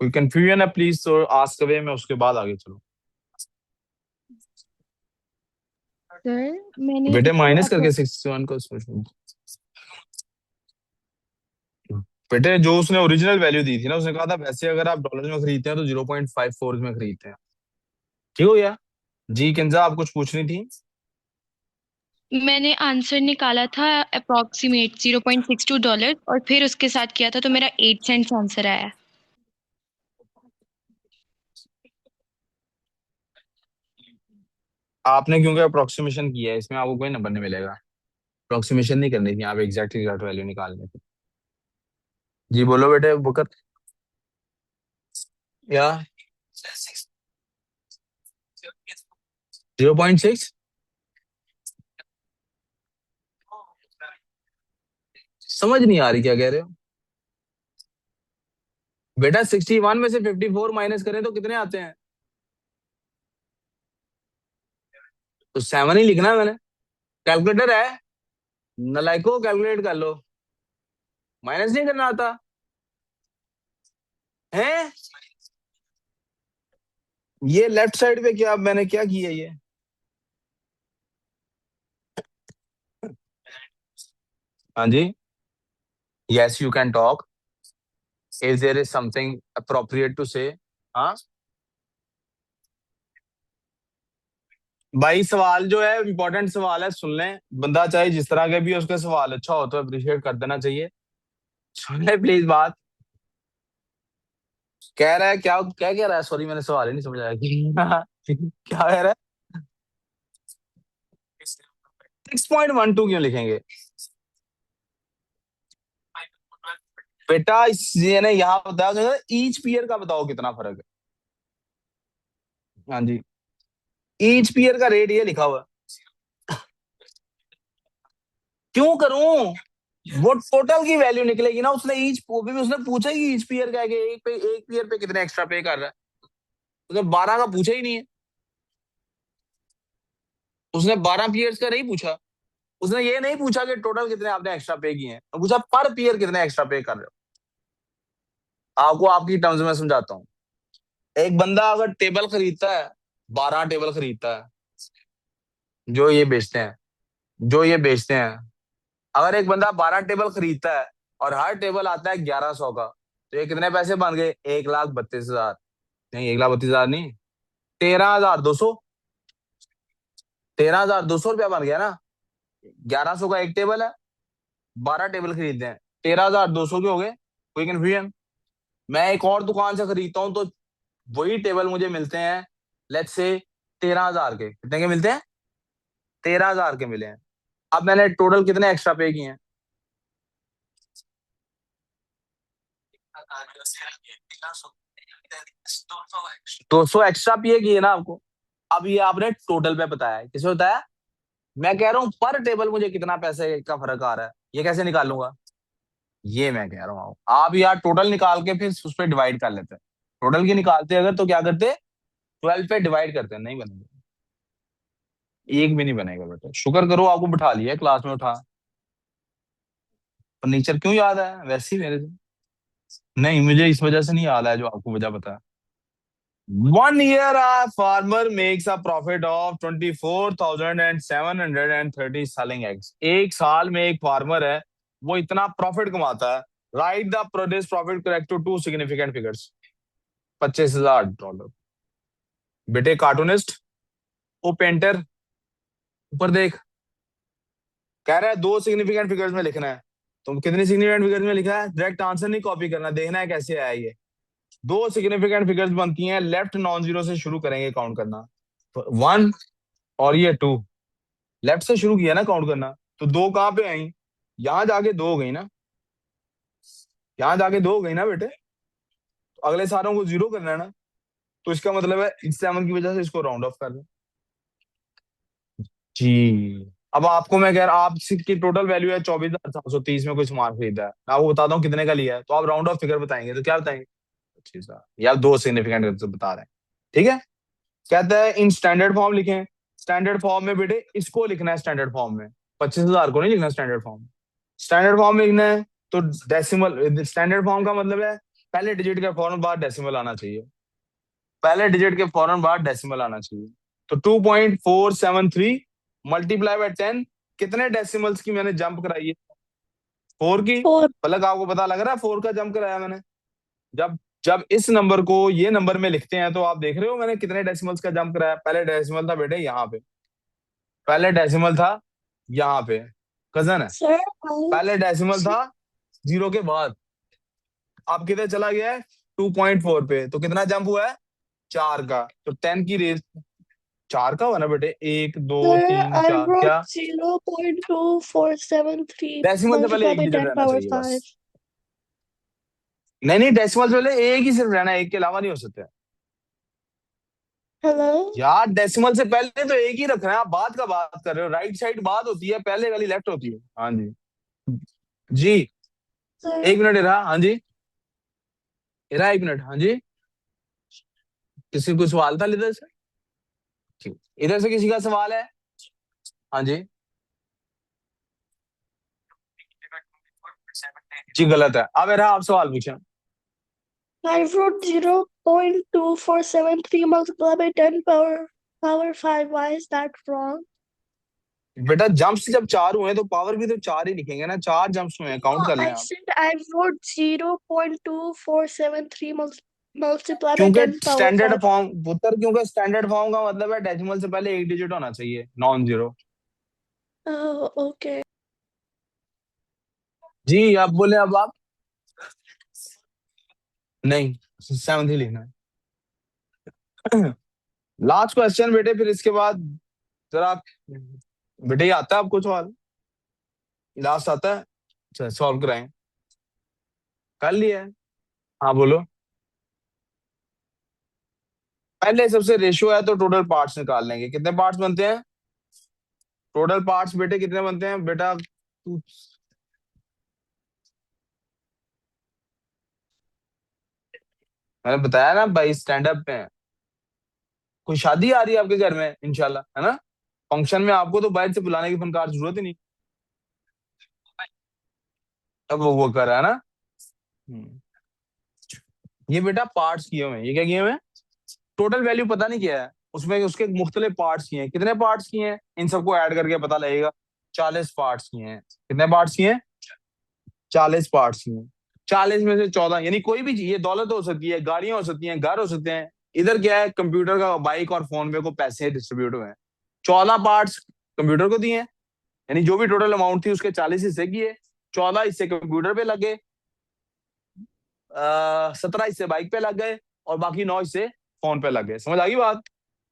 कोई कंफ्यूजन है प्लीज तो आस्क अवे में, उसके बाद आगे चलो। सर मैंने बेटे इसको माइनस करके 61 को सोचो, बेटे जो उसने ओरिजिनल वैल्यू दी थी ना, उसने कहा था वैसे अगर आप डॉलर में खरीदते हैं तो 0.54 में खरीदते हैं, ठीक हो गया जी। किंजा आप कुछ पूछ रही थी, मैंने आंसर निकाला था अप्रोक्सीमेट $0.62 और फिर उसके साथ किया था तो मेरा 8 सेंट्स आंसर आया। आपने क्योंकि अप्रोक्सीमेशन किया है इसमें आपको कोई नंबर नहीं मिलेगा, अप्रोक्सीमेशन नहीं करनी थी, आप एग्जैक्टली एग्जैक्ट वैल्यू निकालनी थी। जी बोलो बेटे बुकर, या 0.6, समझ नहीं आ रही क्या कह रहे हो बेटा, 61 में से 54 माइनस करें तो कितने आते हैं, तो 7 ही लिखना है मैंने, कैलकुलेटर है, नलाइको कैलकुलेट कर लो, माइनस नहीं करना आता है, ये लेफ्ट साइड पे क्या मैंने क्या किया ये, हाँ जी, yes you can talk, if there is something appropriate to say, हाँ, भाई सवाल जो है इंपॉर्टेंट सवाल है, सुन लें। बंदा चाहे जिस तरह के भी, उसका सवाल अच्छा हो तो अप्रिशिएट कर देना चाहिए। सुन ले प्लीज बात। कह रहा है क्या, क्या कह रहा है? सॉरी मैंने सवाल ही नहीं समझ आया कि क्या कह रहा है? 6.12 क्यों लिखेंगे बेटा? ये ने यहाँ बताया, ईच पीयर का बताओ कितना फर्क है। हाँ जी, ईच पीयर का रेट ये लिखा हुआ है। क्यों करूं? वो टोटल की वैल्यू निकलेगी ना। उसने ईच भी उसने पूछा ही ईच पीयर का है कि एक पीयर पे कितने एक्स्ट्रा पे कर रहा है। उसने 12 का पूछा ही नहीं है। उसने 12 पीयर्स का नहीं पूछा। उसने ये नहीं पूछा कि टोटल कितने आपने एक्स्ट्रा पे किए हैं, तो पूछा पर पीयर कितने एक्स्ट्रा पे कर रहे हो। आपको आपकी टर्म्स में समझाता हूँ। एक बंदा अगर टेबल खरीदता है, 12 टेबल खरीदता है, जो ये बेचते हैं, जो ये बेचते हैं। अगर एक बंदा 12 टेबल खरीदता है और हर टेबल आता है 1100 का, तो ये कितने पैसे बन गए? 1,32,000। नहीं, 1,32,000 नहीं, 13,200। 13,200 रुपया बन गया ना। 1100 का एक टेबल है, 12 टेबल खरीदते हैं, 13,200 के हो गए। कोई कंफ्यूजन? मैं एक और दुकान से खरीदता हूँ तो वही टेबल मुझे मिलते हैं, लेट्स से 13,000 के। कितने के मिलते हैं? 13,000 के मिले हैं। अब मैंने टोटल कितने एक्स्ट्रा पे किए हैं? 200 एक्स्ट्रा पे किए ना आपको। अब ये आपने टोटल पे बताया है, किसे बताया? मैं कह रहा हूँ पर टेबल मुझे कितना पैसे का फर्क आ रहा है, ये कैसे निकालूंगा? ये मैं कह रहा हूँ आप यार टोटल निकाल के फिर उस पर डिवाइड कर लेते हैं। टोटल की निकालते अगर तो क्या करते? 12 पे डिवाइड करते हैं, नहीं बनेगा। एक भी नहीं बनेगा बेटा, शुक्र करो आपको बिठा लिया क्लास में उठा। फर्नीचर क्यों याद है वैसे ही मेरे से? नहीं, मुझे इस वजह से नहीं याद है जो आपको वजह पता है। 1 year a farmer makes a profit of 24,730 selling eggs। एक साल में एक फार्मर है, वो इतना प्रॉफिट कमाता है। Write the produce profit correct to two significant figures. $25,000। बेटे कार्टूनिस्ट, वो पेंटर, ऊपर देख। कह रहा है दो सिग्निफिकेंट फिगर्स में लिखना है। तो कितनी सिग्निफिकेंट फिगर्स में लिखा है? डायरेक्ट आंसर नहीं कॉपी करना, देखना है कैसे आया ये। दो सिग्निफिकेंट फिगर्स बनती हैं, लेफ्ट नॉन जीरो से शुरू करेंगे काउंट करना। 1 और ये 2, लेफ्ट से शुरू किया ना काउंट करना। तो दो कहाँ पे आई? यहां जाके दो हो गई ना। यहां जाके दो हो गई ना बेटे। तो अगले सारों को जीरो करना है ना। तो इसका मतलब है इस 7 की वजह से इसको राउंड ऑफ कर दो। जी। अब आपको मैं कह रहा, आपकी टोटल वैल्यू है 24,730 में कोई सामान खरीदा है। मैं आपको बताता हूँ कितने का लिया है, तो आप राउंड ऑफ फिगर बताएंगे तो क्या बताएंगे? 25,000 या दो सिग्निफिकेंट बता रहे हैं। ठीक है। कहता है इन स्टैंडर्ड फॉर्म लिखें। स्टैंडर्ड फॉर्म में बेटे इसको लिखना है स्टैंडर्ड फॉर्म में, 25,000 को नहीं लिखना स्टैंडर्ड फॉर्म। स्टैंडर्ड फॉर्म में लिखना है तो डेसिमल, स्टैंडर्ड फॉर्म का मतलब है पहले डिजिट के फौरन बाद डेसिमल आना चाहिए। पहले डिजिट के फौरन बाद डेसिमल आना चाहिए। तो 2.473 मल्टीप्लाई बाय 10। कितने डेसिमल्स की मैंने जंप कराई है? 4 की। Four. पलक आपको पता लग रहा है 4 का जंप कराया मैंने। जब जब इस नंबर को ये नंबर में लिखते हैं तो आप देख रहे हो मैंने कितने डेसिमल्स का जंप कराया। पहले डेसिमल था बेटे यहाँ पे, पहले डेसिमल था यहाँ पे, कजन है। Sir, पहले डेसिमल था जीरो के बाद। अब किधर चला गया है? 2.4 पे। तो कितना जंप हुआ है? 4 का। तो 10 की रेस 4 का हुआ ना बेटे। 1 2 sir, 3 I 4 wrote क्या? 0.2473 डेसिमल से पहले multiplied एक by डिजिट 10 रहना power चाहिए बस। 5. नहीं नहीं, डेसिमल से पहले एक ही सिर्फ रहना है, एक के अलावा नहीं हो सकते। Hello? यार डेसिमल से पहले तो एक ही रखना है। आप बाद का बात कर रहे हो, राइट साइड बाद होती है, पहले वाली लेफ्ट होती है। हाँ जी। जी। Sir, 1 मिनट इरा, हाँ जी। इरा 1 मिनट, हाँ जी। किसी को सवाल था इधर से? ठीक। इधर से किसी का सवाल है? हाँ जी। जी गलत है। अब इरा आप सवाल पूछें। I wrote 0.2473 multiplied by 10 power 5. Why is that wrong? बेटा जंप्स जब 4 हुए तो पावर भी तो 4 ही लिखेंगे ना। 4 जंप्स हुए हैं, काउंट No, कर लें I आप। said I wrote 0.2473 multiplied. multiply by क्योंकि 10 power स्टैंडर्ड 5. फॉर्म पुत्र, क्योंकि स्टैंडर्ड फॉर्म का मतलब है डेसिमल से पहले एक डिजिट होना चाहिए, नॉन जीरो। Oh, okay. जी आप बोले, अब आप नहीं, सेवंथ ही लिखना है। लास्ट क्वेश्चन बेटे, फिर इसके बाद जरा आप बेटे, ये आता है आपको सवाल? लास्ट आता है? अच्छा, सॉल्व कराएं। कर लिया है? हाँ बोलो। पहले सबसे रेशियो है तो टोटल पार्ट्स निकाल लेंगे, कितने पार्ट्स बनते हैं? टोटल पार्ट्स बेटे कितने बनते हैं बेटा? मैंने बताया ना भाई, स्टैंड अप पे है। कोई शादी आ रही है आपके घर में इंशाल्लाह, है ना? फंक्शन में आपको तो बाहर से बुलाने की फनकार जरूरत ही नहीं। अब वो कर रहा है ना। हम्म। ये बेटा पार्ट्स किए हुए हैं, ये क्या किए हुए हैं? टोटल वैल्यू पता नहीं क्या है, उसमें उसके मुख्तलिफ पार्ट्स किए हैं। कितने पार्ट्स किए हैं इन सबको ऐड करके पता लगेगा। 40 पार्ट्स किए हैं। कितने पार्ट्स किए हैं? 40 पार्ट्स किए हैं। 40 में से 14, यानी कोई भी चीज, ये दौलत हो सकती है, गाड़ियां हो सकती हैं, घर हो सकते हैं। इधर क्या है, कंप्यूटर का, बाइक और फोन पे को पैसे डिस्ट्रीब्यूट हुए हैं। 14 पार्ट्स कंप्यूटर को दिए हैं, यानी जो भी टोटल अमाउंट थी उसके 40 हिस्से किए। 14 हिस्से कंप्यूटर पे लगे, 17 हिस्से बाइक पे लग गए, और बाकी 9 हिस्से फोन पे लग गए। समझ आ गई बात?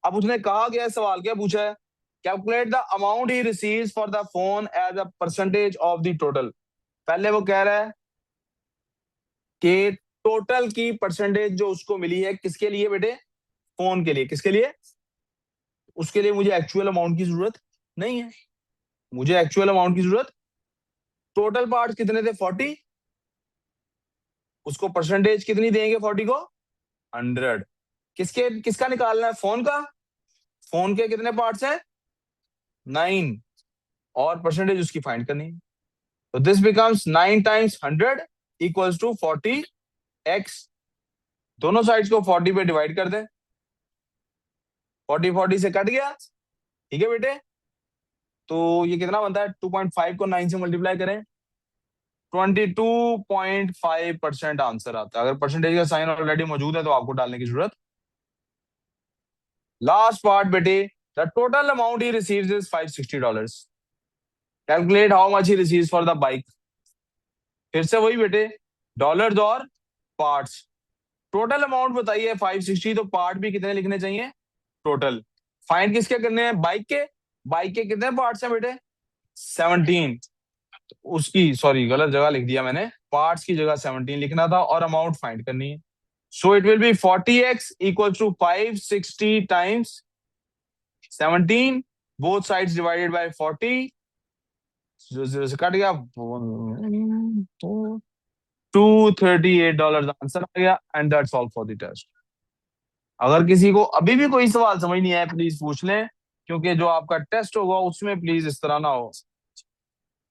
अब उसने कहा गया, सवाल क्या पूछा है? Calculate the amount he receive for the phone as a percentage of the total. पहले वो कह रहा है कि टोटल की परसेंटेज जो उसको मिली है, किसके लिए बेटे? फोन के लिए। किसके लिए? उसके लिए मुझे एक्चुअल अमाउंट की जरूरत नहीं है, मुझे एक्चुअल अमाउंट की जरूरत। टोटल पार्ट कितने थे? 40। उसको परसेंटेज कितनी देंगे 40 को? 100। किसके, किसका निकालना है? फोन का। फोन के कितने पार्ट्स हैं? 9, और परसेंटेज उसकी फाइंड करनी है। तो this becomes 9 times 100 equals to 40x। दोनों साइड्स को 40 पे डिवाइड कर दें, 40 40 से कट गया। ठीक है बेटे, तो ये कितना बनता है? 2.5 को 9 से मल्टीप्लाई करें, 22.5% आंसर आता है। अगर परसेंटेज का साइन ऑलरेडी मौजूद है तो आपको डालने की जरूरत। लास्ट पार्ट बेटे, the total amount he receives is $560। Calculate how much he receives for the bike. फिर से वही बेटे, डॉलर्स और पार्ट्स। टोटल अमाउंट बताइए 560, तो पार्ट भी कितने लिखने चाहिए? टोटल। फाइंड किसके करने हैं? बाइक के। बाइक के कितने पार्ट्स हैं बेटे? 17। उसकी, सॉरी गलत जगह लिख दिया मैंने, पार्ट्स की जगह 17 लिखना था, और अमाउंट फाइंड करनी है। So it will be 40x equal to 560 times 17, both sides divided by 40। Zero से कट गया, $238 आंसर आ गया। And that's all for the test. अगर किसी को अभी भी कोई सवाल समझ नहीं आया, प्लीज पूछ लें, क्योंकि जो आपका टेस्ट होगा उसमें प्लीज इस तरह ना हो।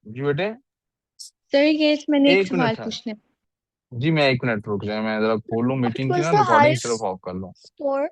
जी बेटे, सर यस, मैंने एक 1 मिनट सवाल था। पूछना है। जी मैं 1 मिनट रुक जाए, मैं जरा खोल लूँ What मीटिंग की was ना, the रिकॉर्डिंग सिर्फ highest ऑफ कर लूँ। score?